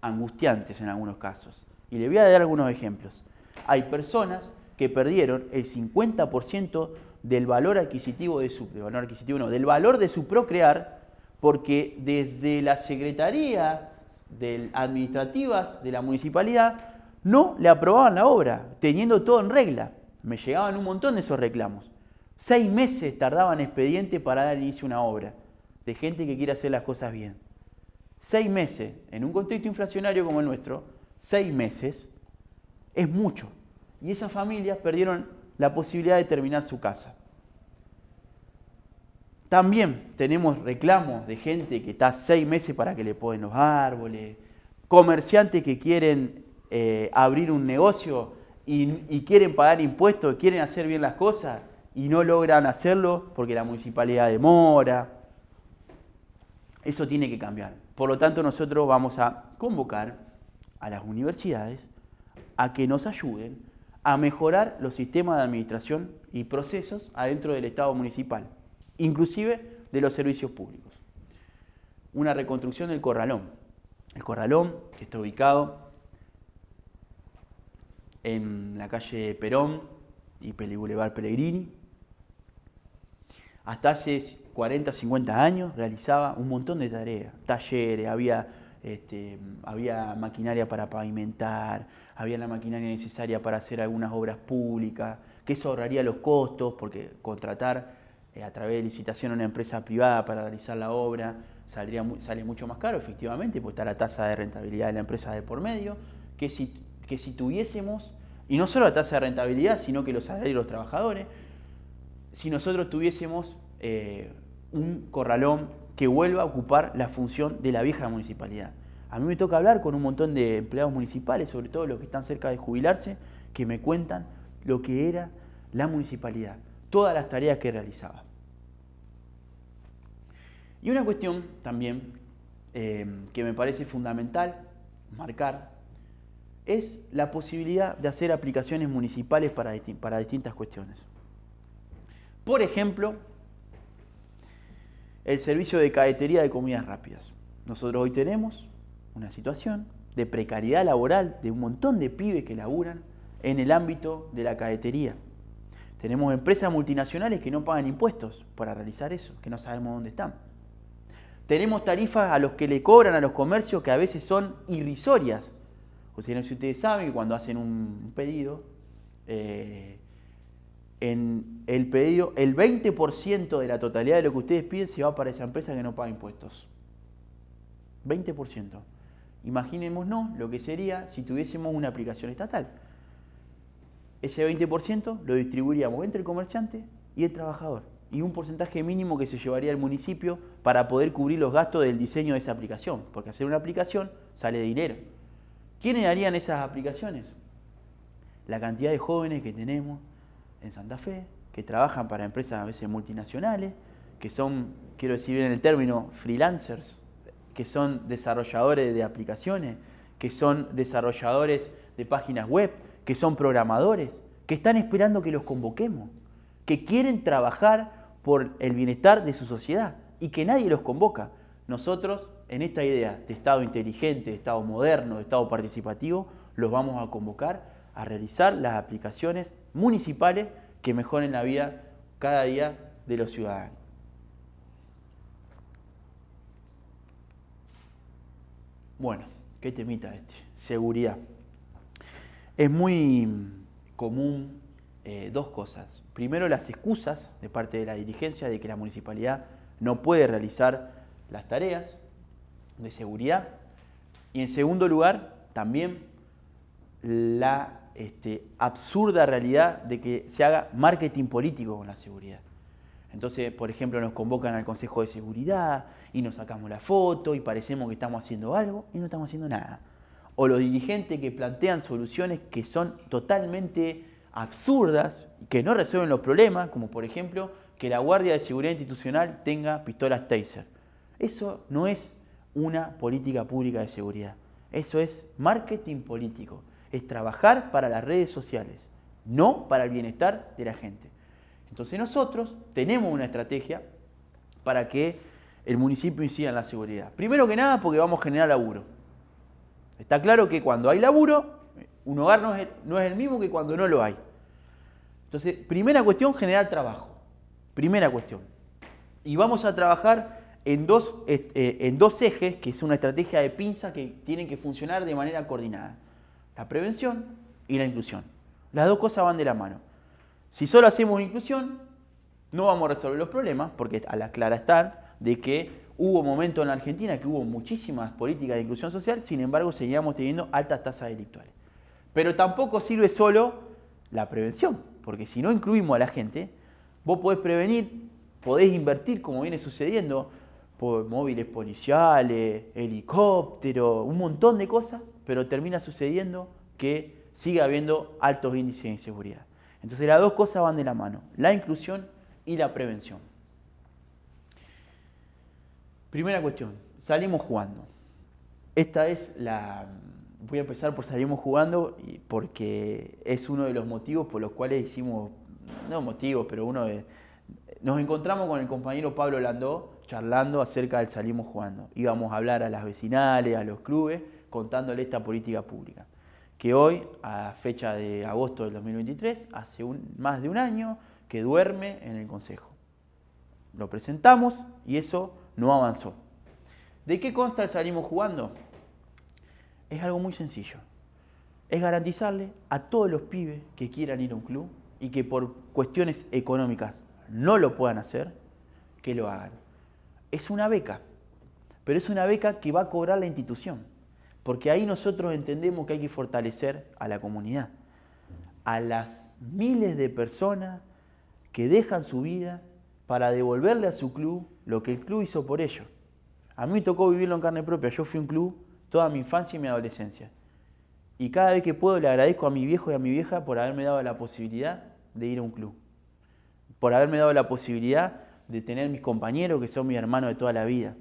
angustiantes en algunos casos. Y le voy a dar algunos ejemplos. Hay personas que perdieron el 50% del valor adquisitivo del valor de su procrear, porque desde las secretarías administrativas de la municipalidad no le aprobaban la obra, teniendo todo en regla. Me llegaban un montón de esos reclamos. 6 meses tardaban expediente para dar inicio a una obra, de gente que quiere hacer las cosas bien. 6 meses, en un contexto inflacionario como el nuestro, 6 meses es mucho. Y esas familias perdieron la posibilidad de terminar su casa. También tenemos reclamos de gente que está 6 meses para que le poden los árboles, comerciantes que quieren abrir un negocio y quieren pagar impuestos, quieren hacer bien las cosas y no logran hacerlo porque la municipalidad demora. Eso tiene que cambiar. Por lo tanto, nosotros vamos a convocar a las universidades a que nos ayuden a mejorar los sistemas de administración y procesos adentro del Estado municipal, inclusive de los servicios públicos. Una reconstrucción del Corralón. El Corralón, que está ubicado en la calle Perón y Boulevard Pellegrini, hasta hace 40, 50 años realizaba un montón de tareas, talleres, había maquinaria para pavimentar, había la maquinaria necesaria para hacer algunas obras públicas, que eso ahorraría los costos, porque contratar a través de licitación a una empresa privada para realizar la obra sale mucho más caro, efectivamente, porque está la tasa de rentabilidad de la empresa de por medio, que si tuviésemos, y no solo la tasa de rentabilidad, sino que los salarios de los trabajadores, si nosotros tuviésemos un corralón que vuelva a ocupar la función de la vieja municipalidad. A mí me toca hablar con un montón de empleados municipales, sobre todo los que están cerca de jubilarse, que me cuentan lo que era la municipalidad, todas las tareas que realizaba. Y una cuestión también que me parece fundamental marcar es la posibilidad de hacer aplicaciones municipales para distintas cuestiones. Por ejemplo, el servicio de cadetería de comidas rápidas. Nosotros hoy tenemos una situación de precariedad laboral de un montón de pibes que laburan en el ámbito de la cadetería. Tenemos empresas multinacionales que no pagan impuestos para realizar eso, que no sabemos dónde están. Tenemos tarifas a los que le cobran a los comercios que a veces son irrisorias. O sea, no sé si ustedes saben que cuando hacen un pedido, en el pedido, el 20% de la totalidad de lo que ustedes piden se va para esa empresa que no paga impuestos. 20%. Imaginémonos lo que sería si tuviésemos una aplicación estatal. Ese 20% lo distribuiríamos entre el comerciante y el trabajador. Y un porcentaje mínimo que se llevaría al municipio para poder cubrir los gastos del diseño de esa aplicación. Porque hacer una aplicación sale dinero. ¿Quiénes harían esas aplicaciones? La cantidad de jóvenes que tenemos en Santa Fe, que trabajan para empresas a veces multinacionales, que son, quiero decir bien el término, freelancers, que son desarrolladores de aplicaciones, que son desarrolladores de páginas web, que son programadores, que están esperando que los convoquemos, que quieren trabajar por el bienestar de su sociedad y que nadie los convoca. Nosotros, en esta idea de Estado inteligente, de Estado moderno, de Estado participativo, los vamos a convocar a realizar las aplicaciones municipales que mejoren la vida cada día de los ciudadanos. Bueno, ¿qué temita este? Seguridad. Es muy común dos cosas. Primero, las excusas de parte de la dirigencia de que la municipalidad no puede realizar las tareas de seguridad. Y en segundo lugar, también la absurda realidad de que se haga marketing político con la seguridad. Entonces, por ejemplo, nos convocan al Consejo de Seguridad y nos sacamos la foto y parecemos que estamos haciendo algo y no estamos haciendo nada. O los dirigentes que plantean soluciones que son totalmente absurdas y que no resuelven los problemas, como por ejemplo que la Guardia de Seguridad Institucional tenga pistolas Taser. Eso no es una política pública de seguridad. Eso es marketing político. Es trabajar para las redes sociales, no para el bienestar de la gente. Entonces nosotros tenemos una estrategia para que el municipio incida en la seguridad. Primero que nada porque vamos a generar laburo. Está claro que cuando hay laburo, un hogar no es el mismo que cuando no lo hay. Entonces, primera cuestión, generar trabajo. Primera cuestión. Y vamos a trabajar en dos ejes, que es una estrategia de pinza que tienen que funcionar de manera coordinada. La prevención y la inclusión. Las dos cosas van de la mano. Si solo hacemos inclusión, no vamos a resolver los problemas, porque a la clara están de que hubo momentos en la Argentina que hubo muchísimas políticas de inclusión social, sin embargo seguíamos teniendo altas tasas delictuales. Pero tampoco sirve solo la prevención, porque si no incluimos a la gente, vos podés prevenir, podés invertir, como viene sucediendo, por móviles policiales, helicópteros, un montón de cosas, pero termina sucediendo que sigue habiendo altos índices de inseguridad. Entonces las dos cosas van de la mano, la inclusión y la prevención. Primera cuestión, salimos jugando. Esta es la... Voy a empezar por salimos jugando porque es uno de los motivos por los cuales hicimos, no motivos, pero nos encontramos con el compañero Pablo Landó charlando acerca del salimos jugando. Íbamos a hablar a las vecinales, a los clubes, contándole esta política pública. Que hoy, a fecha de agosto del 2023, hace más de un año que duerme en el Consejo. Lo presentamos y eso no avanzó. ¿De qué consta el salimos jugando? Es algo muy sencillo. Es garantizarle a todos los pibes que quieran ir a un club y que por cuestiones económicas no lo puedan hacer, que lo hagan. Es una beca, pero es una beca que va a cobrar la institución, porque ahí nosotros entendemos que hay que fortalecer a la comunidad, a las miles de personas que dejan su vida para devolverle a su club lo que el club hizo por ellos. A mí me tocó vivirlo en carne propia. Yo fui a un club toda mi infancia y mi adolescencia. Y cada vez que puedo le agradezco a mi viejo y a mi vieja por haberme dado la posibilidad de ir a un club. Por haberme dado la posibilidad de tener mis compañeros que son mis hermanos de toda la vida.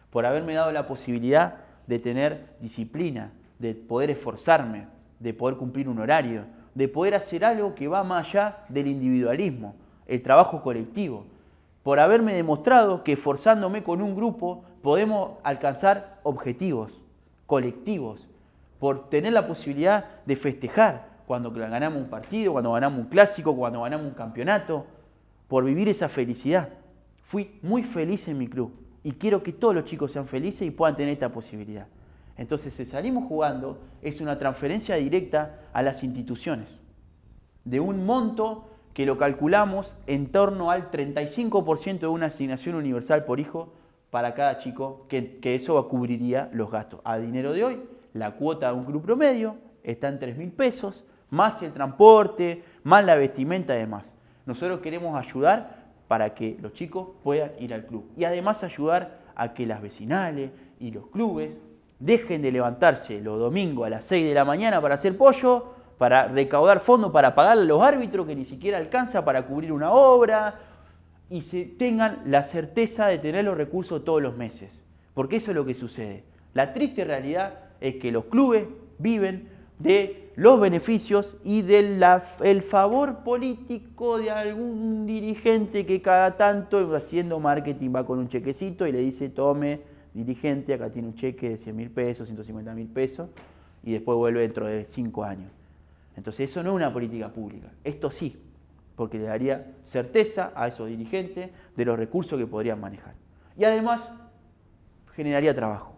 Por haberme dado la posibilidad de tener disciplina, de poder esforzarme, de poder cumplir un horario, de poder hacer algo que va más allá del individualismo, el trabajo colectivo. Por haberme demostrado que esforzándome con un grupo podemos alcanzar objetivos colectivos. Por tener la posibilidad de festejar cuando ganamos un partido, cuando ganamos un clásico, cuando ganamos un campeonato, por vivir esa felicidad. Fui muy feliz en mi club y quiero que todos los chicos sean felices y puedan tener esta posibilidad. Entonces, si salimos jugando, es una transferencia directa a las instituciones, de un monto que lo calculamos en torno al 35% de una asignación universal por hijo para cada chico, que eso cubriría los gastos. A dinero de hoy, la cuota de un club promedio está en 3.000 pesos, más el transporte, más la vestimenta y demás. Nosotros queremos ayudar para que los chicos puedan ir al club y además ayudar a que las vecinales y los clubes dejen de levantarse los domingos a las 6 de la mañana para hacer pollo, para recaudar fondos, para pagarle a los árbitros que ni siquiera alcanza para cubrir una obra y tengan la certeza de tener los recursos todos los meses. Porque eso es lo que sucede. La triste realidad es que los clubes viven de los beneficios y del favor político de algún dirigente que cada tanto haciendo marketing va con un chequecito y le dice: tome, dirigente, acá tiene un cheque de 100.000 pesos, 150.000 pesos, y después vuelve dentro de 5 años. Entonces eso no es una política pública. Esto sí, porque le daría certeza a esos dirigentes de los recursos que podrían manejar. Y además generaría trabajo.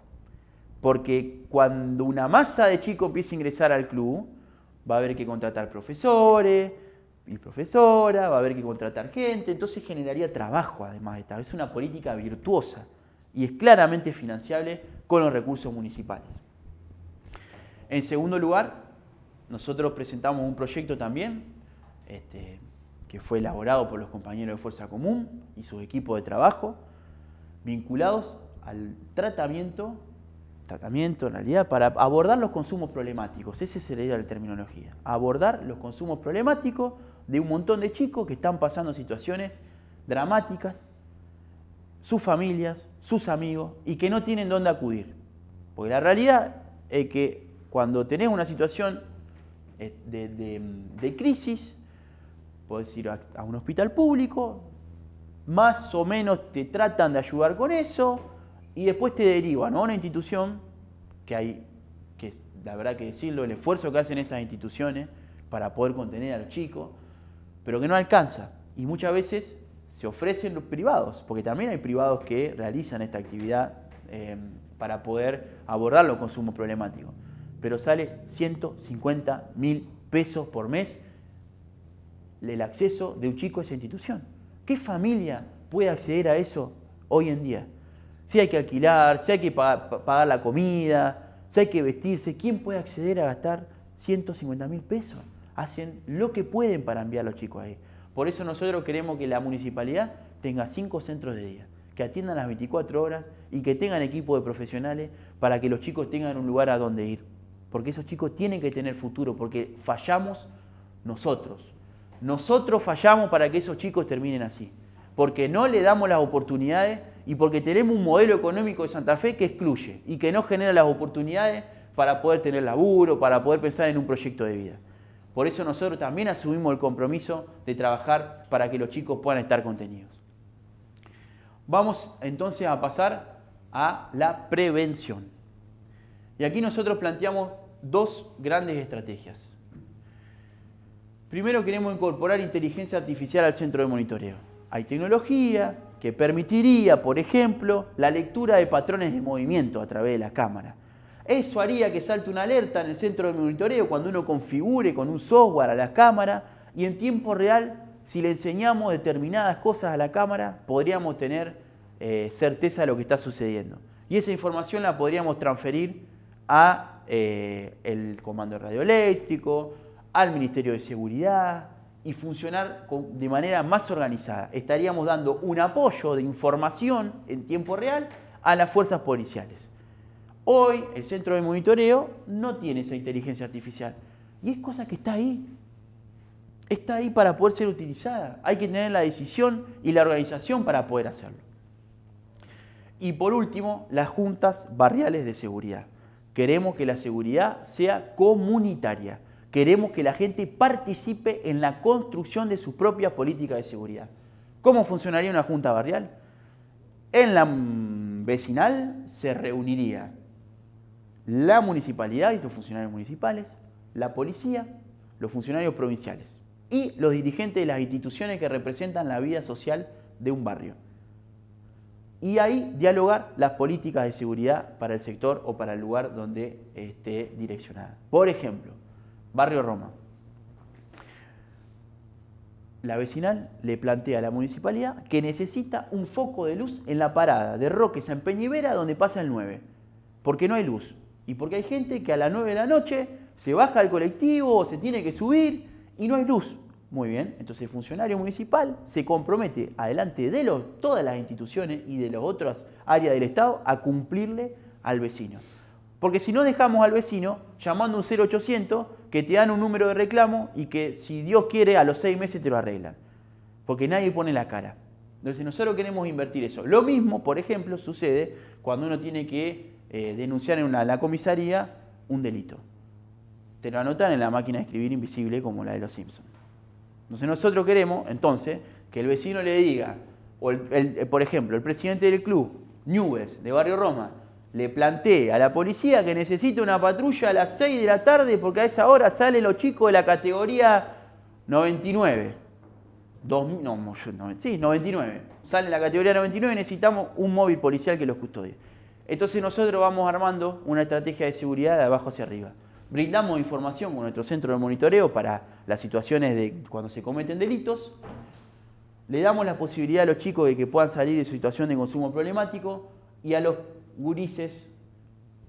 Porque cuando una masa de chicos empiece a ingresar al club, va a haber que contratar profesores y profesoras, va a haber que contratar gente, entonces generaría trabajo además de esta. Es una política virtuosa y es claramente financiable con los recursos municipales. En segundo lugar, nosotros presentamos un proyecto también que fue elaborado por los compañeros de Fuerza Común y sus equipos de trabajo, vinculados al tratamiento en realidad, para abordar los consumos problemáticos. Esa sería la terminología. Abordar los consumos problemáticos de un montón de chicos que están pasando situaciones dramáticas, sus familias, sus amigos, y que no tienen dónde acudir. Porque la realidad es que cuando tenés una situación de crisis, podés ir a un hospital público, más o menos te tratan de ayudar con eso, y después te derivan a una institución que la verdad que decirlo, el esfuerzo que hacen esas instituciones para poder contener a los chicos, pero que no alcanza. Y muchas veces se ofrecen los privados, porque también hay privados que realizan esta actividad para poder abordar los consumos problemáticos. Pero sale 150.000 pesos por mes el acceso de un chico a esa institución. ¿Qué familia puede acceder a eso hoy en día? Si hay que alquilar, si hay que pagar la comida, si hay que vestirse, ¿quién puede acceder a gastar 150.000 pesos? Hacen lo que pueden para enviar a los chicos ahí. Por eso nosotros queremos que la municipalidad tenga 5 centros de día, que atiendan las 24 horas y que tengan equipo de profesionales para que los chicos tengan un lugar a donde ir. Porque esos chicos tienen que tener futuro, porque fallamos nosotros. Nosotros fallamos para que esos chicos terminen así. Porque no le damos las oportunidades y porque tenemos un modelo económico de Santa Fe que excluye y que no genera las oportunidades para poder tener laburo, para poder pensar en un proyecto de vida. Por eso nosotros también asumimos el compromiso de trabajar para que los chicos puedan estar contenidos. Vamos entonces a pasar a la prevención. Y aquí nosotros planteamos 2 grandes estrategias. Primero, queremos incorporar inteligencia artificial al centro de monitoreo. Hay tecnología que permitiría, por ejemplo, la lectura de patrones de movimiento a través de la cámara. Eso haría que salte una alerta en el centro de monitoreo cuando uno configure con un software a la cámara y en tiempo real, si le enseñamos determinadas cosas a la cámara, podríamos tener certeza de lo que está sucediendo. Y esa información la podríamos transferir a el Comando Radioeléctrico, al Ministerio de Seguridad y funcionar de manera más organizada. Estaríamos dando un apoyo de información en tiempo real a las fuerzas policiales. Hoy el centro de monitoreo no tiene esa inteligencia artificial y es cosa que está ahí. Está ahí para poder ser utilizada. Hay que tener la decisión y la organización para poder hacerlo. Y por último, las juntas barriales de seguridad. Queremos que la seguridad sea comunitaria. Queremos que la gente participe en la construcción de su propia política de seguridad. ¿Cómo funcionaría una junta barrial? En la vecinal se reuniría la municipalidad y sus funcionarios municipales, la policía, los funcionarios provinciales y los dirigentes de las instituciones que representan la vida social de un barrio. Y ahí dialogar las políticas de seguridad para el sector o para el lugar donde esté direccionada. Por ejemplo, Barrio Roma. La vecinal le plantea a la municipalidad que necesita un foco de luz en la parada de Roque San Peñivera donde pasa el 9, porque no hay luz. Y porque hay gente que a las 9 de la noche se baja del colectivo o se tiene que subir y no hay luz. Muy bien, entonces el funcionario municipal se compromete adelante de todas las instituciones y de las otras áreas del Estado a cumplirle al vecino. Porque si no dejamos al vecino llamando un 0800 que te dan un número de reclamo y que si Dios quiere a los 6 meses te lo arreglan. Porque nadie pone la cara. Entonces nosotros queremos invertir eso. Lo mismo, por ejemplo, sucede cuando uno tiene que denunciar en la comisaría un delito. Te lo anotan en la máquina de escribir invisible como la de los Simpsons. Entonces nosotros queremos, entonces, que el vecino le diga, o por ejemplo, el presidente del club, Newell's, de Barrio Roma, le plantee a la policía que necesita una patrulla a las 6 de la tarde porque a esa hora salen los chicos de la categoría 99. 99. Sale la categoría 99 y necesitamos un móvil policial que los custodie. Entonces nosotros vamos armando una estrategia de seguridad de abajo hacia arriba. Brindamos información con nuestro centro de monitoreo para las situaciones de cuando se cometen delitos. Le damos la posibilidad a los chicos de que puedan salir de su situación de consumo problemático y a los gurises,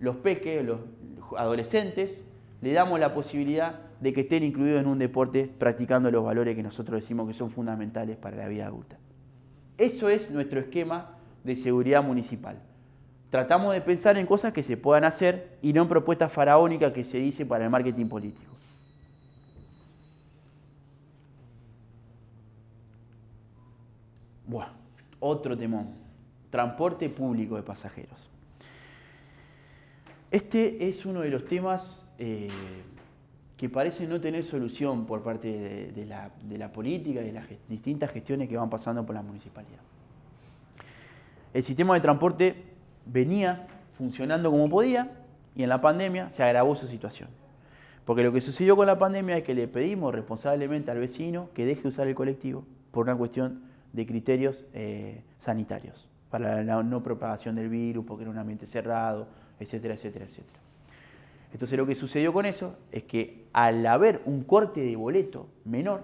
los peques, los adolescentes, le damos la posibilidad de que estén incluidos en un deporte practicando los valores que nosotros decimos que son fundamentales para la vida adulta. Eso es nuestro esquema de seguridad municipal. Tratamos de pensar en cosas que se puedan hacer y no en propuestas faraónicas que se dice para el marketing político. Bueno, otro temón. Transporte público de pasajeros. Este es uno de los temas que parece no tener solución por parte de la política y de las distintas gestiones que van pasando por la municipalidad. El sistema de transporte venía funcionando como podía y en la pandemia se agravó su situación. Porque lo que sucedió con la pandemia es que le pedimos responsablemente al vecino que deje usar el colectivo por una cuestión de criterios sanitarios, para la no propagación del virus, porque era un ambiente cerrado, etcétera, etcétera, etcétera. Entonces lo que sucedió con eso es que al haber un corte de boleto menor,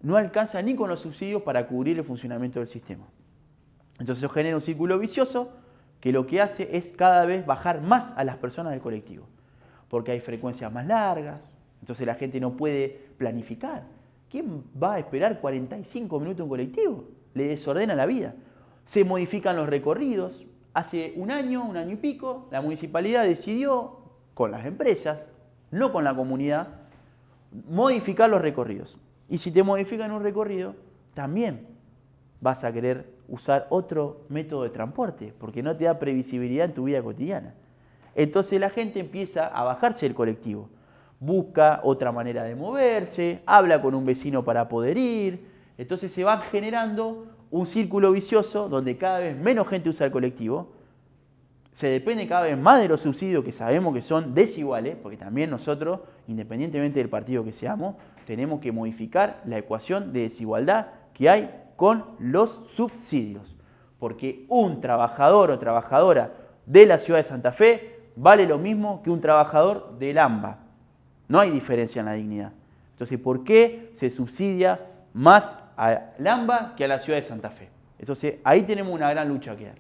no alcanza ni con los subsidios para cubrir el funcionamiento del sistema. Entonces eso genera un círculo vicioso que lo que hace es cada vez bajar más a las personas del colectivo, porque hay frecuencias más largas, entonces la gente no puede planificar. ¿Quién va a esperar 45 minutos un colectivo? Le desordena la vida. Se modifican los recorridos. Hace un año y pico, la municipalidad decidió, con las empresas, no con la comunidad, modificar los recorridos. Y si te modifican un recorrido, también vas a querer usar otro método de transporte, porque no te da previsibilidad en tu vida cotidiana. Entonces la gente empieza a bajarse del colectivo, busca otra manera de moverse, habla con un vecino para poder ir, entonces se va generando un círculo vicioso donde cada vez menos gente usa el colectivo, se depende cada vez más de los subsidios que sabemos que son desiguales, porque también nosotros, independientemente del partido que seamos, tenemos que modificar la ecuación de desigualdad que hay con los subsidios, porque un trabajador o trabajadora de la ciudad de Santa Fe vale lo mismo que un trabajador del AMBA. No hay diferencia en la dignidad. Entonces, ¿por qué se subsidia más al AMBA que a la ciudad de Santa Fe? Entonces, ahí tenemos una gran lucha que dar.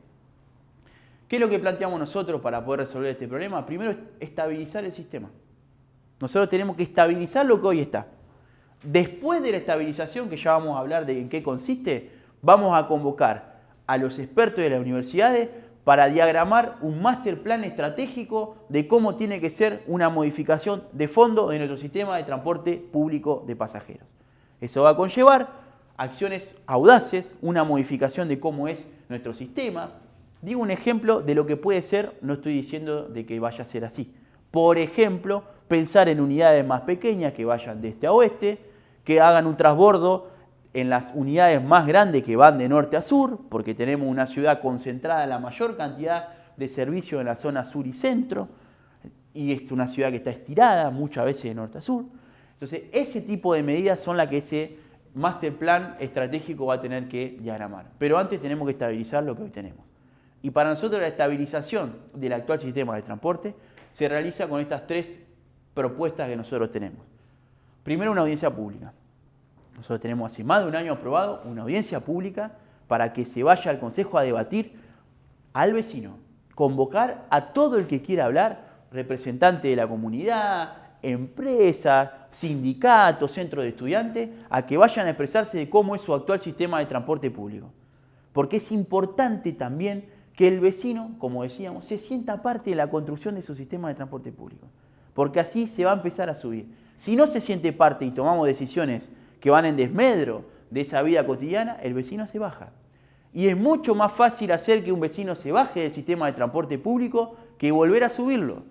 ¿Qué es lo que planteamos nosotros para poder resolver este problema? Primero, estabilizar el sistema. Nosotros tenemos que estabilizar lo que hoy está. Después de la estabilización, que ya vamos a hablar de en qué consiste, vamos a convocar a los expertos de las universidades para diagramar un master plan estratégico de cómo tiene que ser una modificación de fondo de nuestro sistema de transporte público de pasajeros. Eso va a conllevar acciones audaces, una modificación de cómo es nuestro sistema. Digo un ejemplo de lo que puede ser, no estoy diciendo de que vaya a ser así. Por ejemplo, pensar en unidades más pequeñas que vayan de este a oeste, que hagan un transbordo en las unidades más grandes que van de norte a sur, porque tenemos una ciudad concentrada en la mayor cantidad de servicios en la zona sur y centro, y es una ciudad que está estirada muchas veces de norte a sur. Entonces, ese tipo de medidas son las que ese master plan estratégico va a tener que diagramar. Pero antes tenemos que estabilizar lo que hoy tenemos. Y para nosotros la estabilización del actual sistema de transporte se realiza con estas tres propuestas que nosotros tenemos. Primero, una audiencia pública. Nosotros tenemos hace más de un año aprobado una audiencia pública para que se vaya al Consejo a debatir al vecino, convocar a todo el que quiera hablar, representante de la comunidad, empresas, sindicatos, centros de estudiantes, a que vayan a expresarse de cómo es su actual sistema de transporte público. Porque es importante también que el vecino, como decíamos, se sienta parte de la construcción de su sistema de transporte público. Porque así se va a empezar a subir. Si no se siente parte y tomamos decisiones que van en desmedro de esa vida cotidiana, el vecino se baja. Y es mucho más fácil hacer que un vecino se baje del sistema de transporte público que volver a subirlo.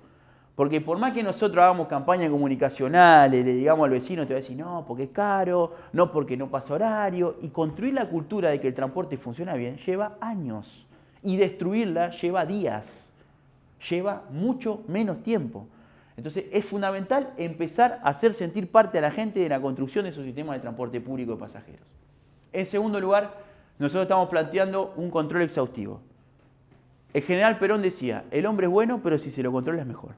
Porque por más que nosotros hagamos campañas comunicacionales, le digamos al vecino, te va a decir, no, porque es caro, no porque no pasa horario. Y construir la cultura de que el transporte funciona bien lleva años. Y destruirla lleva días. Lleva mucho menos tiempo. Entonces es fundamental empezar a hacer sentir parte a la gente de la construcción de su sistema de transporte público de pasajeros. En segundo lugar, nosotros estamos planteando un control exhaustivo. El general Perón decía, el hombre es bueno, pero si se lo controla es mejor.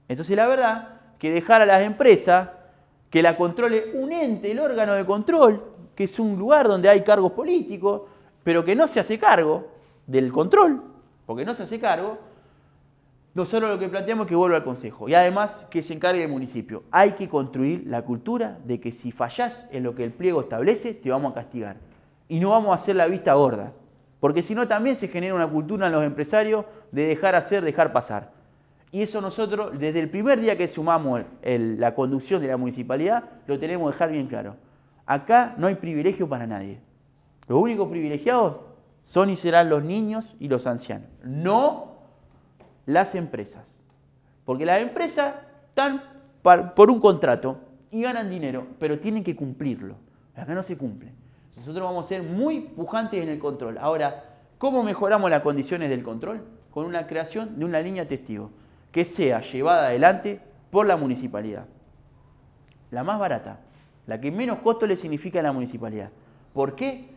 Entonces la verdad que dejar a las empresas que la controle un ente, el órgano de control, que es un lugar donde hay cargos políticos, pero que no se hace cargo del control, porque no se hace cargo, nosotros lo que planteamos es que vuelva al Consejo y además que se encargue el municipio. Hay que construir la cultura de que si fallás en lo que el pliego establece, te vamos a castigar. Y no vamos a hacer la vista gorda, porque si no también se genera una cultura en los empresarios de dejar hacer, dejar pasar. Y eso nosotros, desde el primer día que sumamos la conducción de la municipalidad, lo tenemos que dejar bien claro. Acá no hay privilegio para nadie. Los únicos privilegiados son y serán los niños y los ancianos, no las empresas. Porque las empresas están por un contrato y ganan dinero, pero tienen que cumplirlo. Acá no se cumple. Nosotros vamos a ser muy pujantes en el control. Ahora, ¿cómo mejoramos las condiciones del control? Con una creación de una línea testigo que sea llevada adelante por la municipalidad. La más barata, la que menos costo le significa a la municipalidad. ¿Por qué?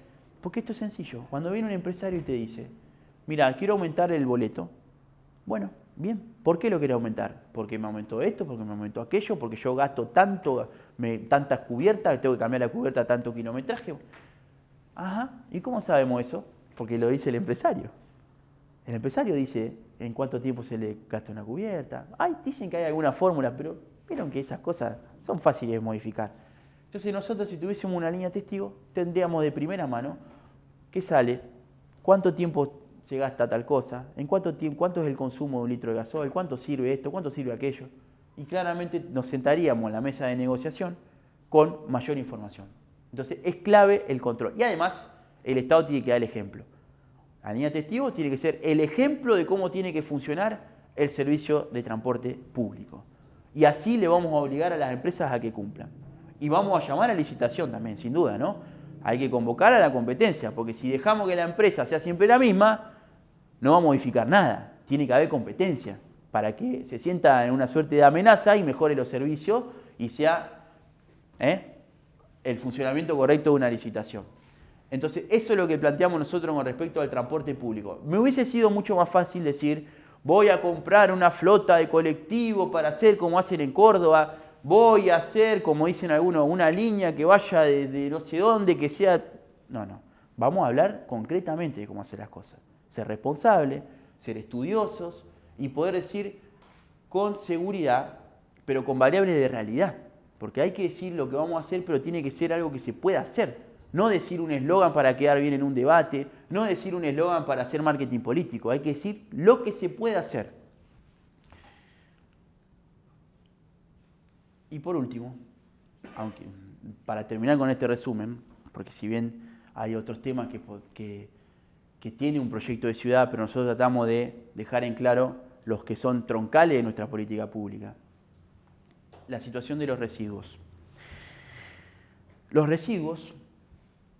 Porque esto es sencillo. Cuando viene un empresario y te dice, mira, quiero aumentar el boleto. Bueno, bien. ¿Por qué lo quiero aumentar? Porque me aumentó esto, porque me aumentó aquello, porque yo gasto tantas cubiertas, tengo que cambiar la cubierta a tanto kilometraje. Ajá. ¿Y cómo sabemos eso? Porque lo dice el empresario. El empresario dice en cuánto tiempo se le gasta una cubierta. Dicen que hay alguna fórmula, pero vieron que esas cosas son fáciles de modificar. Entonces nosotros, si tuviésemos una línea testigo, tendríamos de primera mano qué sale, cuánto tiempo se gasta tal cosa, en cuánto es el consumo de un litro de gasoil, cuánto sirve esto, cuánto sirve aquello. Y claramente nos sentaríamos en la mesa de negociación con mayor información. Entonces es clave el control. Y además el Estado tiene que dar el ejemplo. La línea testigo tiene que ser el ejemplo de cómo tiene que funcionar el servicio de transporte público. Y así le vamos a obligar a las empresas a que cumplan. Y vamos a llamar a licitación también, sin duda, ¿no? Hay que convocar a la competencia, porque si dejamos que la empresa sea siempre la misma, no va a modificar nada. Tiene que haber competencia para que se sienta en una suerte de amenaza y mejore los servicios y sea el funcionamiento correcto de una licitación. Entonces, eso es lo que planteamos nosotros con respecto al transporte público. Me hubiese sido mucho más fácil decir, voy a comprar una flota de colectivo para hacer como hacen en Córdoba, voy a hacer, como dicen algunos, una línea que vaya de no sé dónde, que sea... No. Vamos a hablar concretamente de cómo hacer las cosas. Ser responsable, ser estudiosos y poder decir con seguridad, pero con variables de realidad. Porque hay que decir lo que vamos a hacer, pero tiene que ser algo que se pueda hacer. no decir un eslogan para quedar bien en un debate, no decir un eslogan para hacer marketing político, hay que decir lo que se puede hacer. Y por último, aunque para terminar con este resumen, porque si bien hay otros temas que tiene un proyecto de ciudad, pero nosotros tratamos de dejar en claro los que son troncales de nuestra política pública. La situación de los residuos. Los residuos,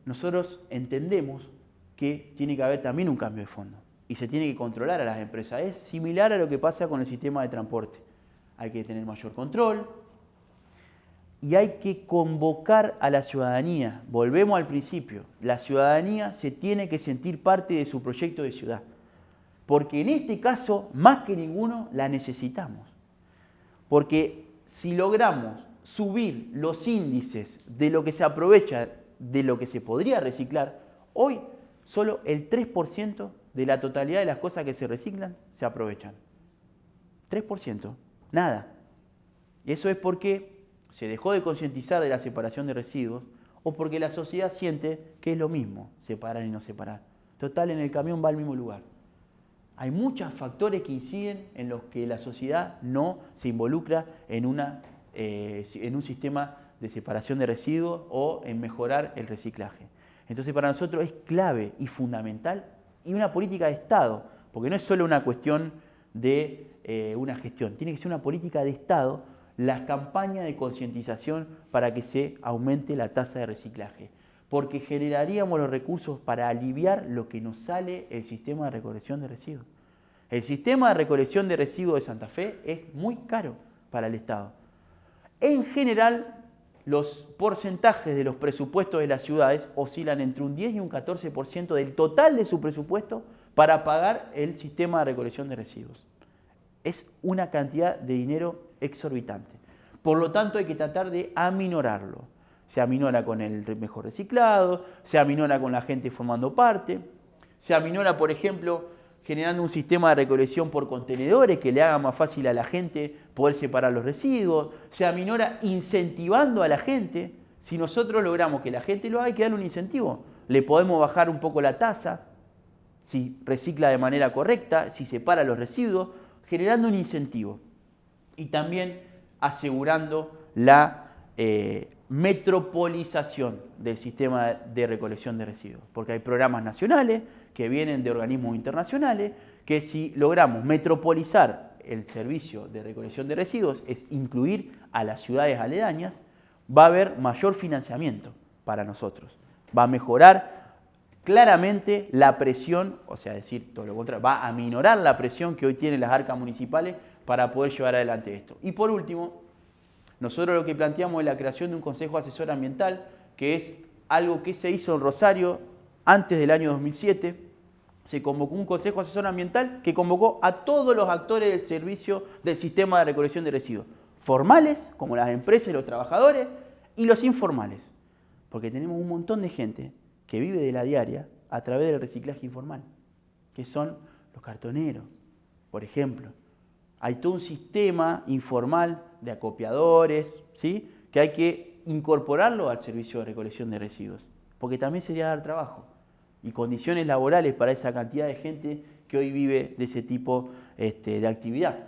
nosotros entendemos que tiene que haber también un cambio de fondo y se tiene que controlar a las empresas. Es similar a lo que pasa con el sistema de transporte. Hay que tener mayor control y hay que convocar a la ciudadanía. Volvemos al principio. La ciudadanía se tiene que sentir parte de su proyecto de ciudad. Porque en este caso, más que ninguno, la necesitamos. Porque si logramos subir los índices de lo que se aprovecha, de lo que se podría reciclar, hoy solo el 3% de la totalidad de las cosas que se reciclan se aprovechan. 3%, nada. Y eso es porque se dejó de concientizar de la separación de residuos o porque la sociedad siente que es lo mismo separar y no separar. Total, en el camión va al mismo lugar. Hay muchos factores que inciden en los que la sociedad no se involucra en un sistema de separación de residuos o en mejorar el reciclaje. Entonces, para nosotros es clave y fundamental y una política de Estado, porque no es solo una cuestión de una gestión, tiene que ser una política de Estado, las campañas de concientización para que se aumente la tasa de reciclaje, porque generaríamos los recursos para aliviar lo que nos sale el sistema de recolección de residuos. El sistema de recolección de residuos de Santa Fe es muy caro para el Estado. En general, los porcentajes de los presupuestos de las ciudades oscilan entre un 10 y un 14% del total de su presupuesto para pagar el sistema de recolección de residuos. Es una cantidad de dinero exorbitante. Por lo tanto, hay que tratar de aminorarlo. Se aminora con el mejor reciclado, se aminora con la gente formando parte, se aminora, por ejemplo, generando un sistema de recolección por contenedores que le haga más fácil a la gente poder separar los residuos, se aminora incentivando a la gente. Si nosotros logramos que la gente lo haga, hay que darle un incentivo. Le podemos bajar un poco la tasa, si recicla de manera correcta, si separa los residuos, generando un incentivo. Y también asegurando la metropolización del sistema de recolección de residuos, porque hay programas nacionales que vienen de organismos internacionales que si logramos metropolizar el servicio de recolección de residuos, es incluir a las ciudades aledañas, va a haber mayor financiamiento para nosotros, va a mejorar claramente la presión, o sea, decir todo lo contrario, va a aminorar la presión que hoy tienen las arcas municipales para poder llevar adelante esto. Y por último, nosotros lo que planteamos es la creación de un Consejo Asesor Ambiental, que es algo que se hizo en Rosario antes del año 2007. Se convocó un Consejo Asesor Ambiental que convocó a todos los actores del servicio del sistema de recolección de residuos. Formales, como las empresas y los trabajadores, y los informales. Porque tenemos un montón de gente que vive de la diaria a través del reciclaje informal, que son los cartoneros, por ejemplo. Hay todo un sistema informal de acopiadores, ¿sí?, que hay que incorporarlo al servicio de recolección de residuos, porque también sería dar trabajo y condiciones laborales para esa cantidad de gente que hoy vive de ese tipo de actividad.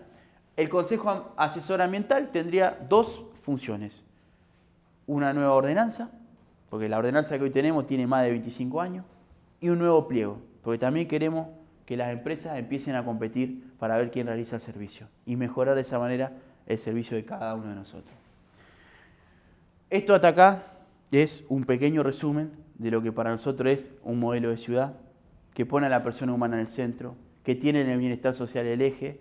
El Consejo Asesor Ambiental tendría dos funciones. Una nueva ordenanza, porque la ordenanza que hoy tenemos tiene más de 25 años, y un nuevo pliego, porque también queremos que las empresas empiecen a competir para ver quién realiza el servicio y mejorar de esa manera el servicio de cada uno de nosotros. Esto hasta acá es un pequeño resumen de lo que para nosotros es un modelo de ciudad que pone a la persona humana en el centro, que tiene en el bienestar social el eje,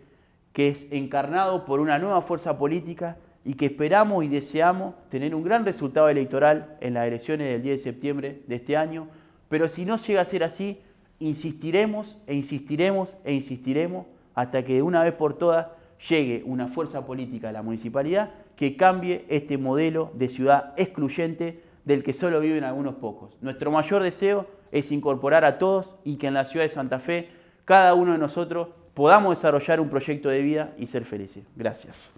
que es encarnado por una nueva fuerza política y que esperamos y deseamos tener un gran resultado electoral en las elecciones del 10 de septiembre de este año, pero si no llega a ser así, insistiremos e insistiremos e insistiremos hasta que de una vez por todas llegue una fuerza política a la municipalidad que cambie este modelo de ciudad excluyente del que solo viven algunos pocos. Nuestro mayor deseo es incorporar a todos y que en la ciudad de Santa Fe cada uno de nosotros podamos desarrollar un proyecto de vida y ser felices. Gracias.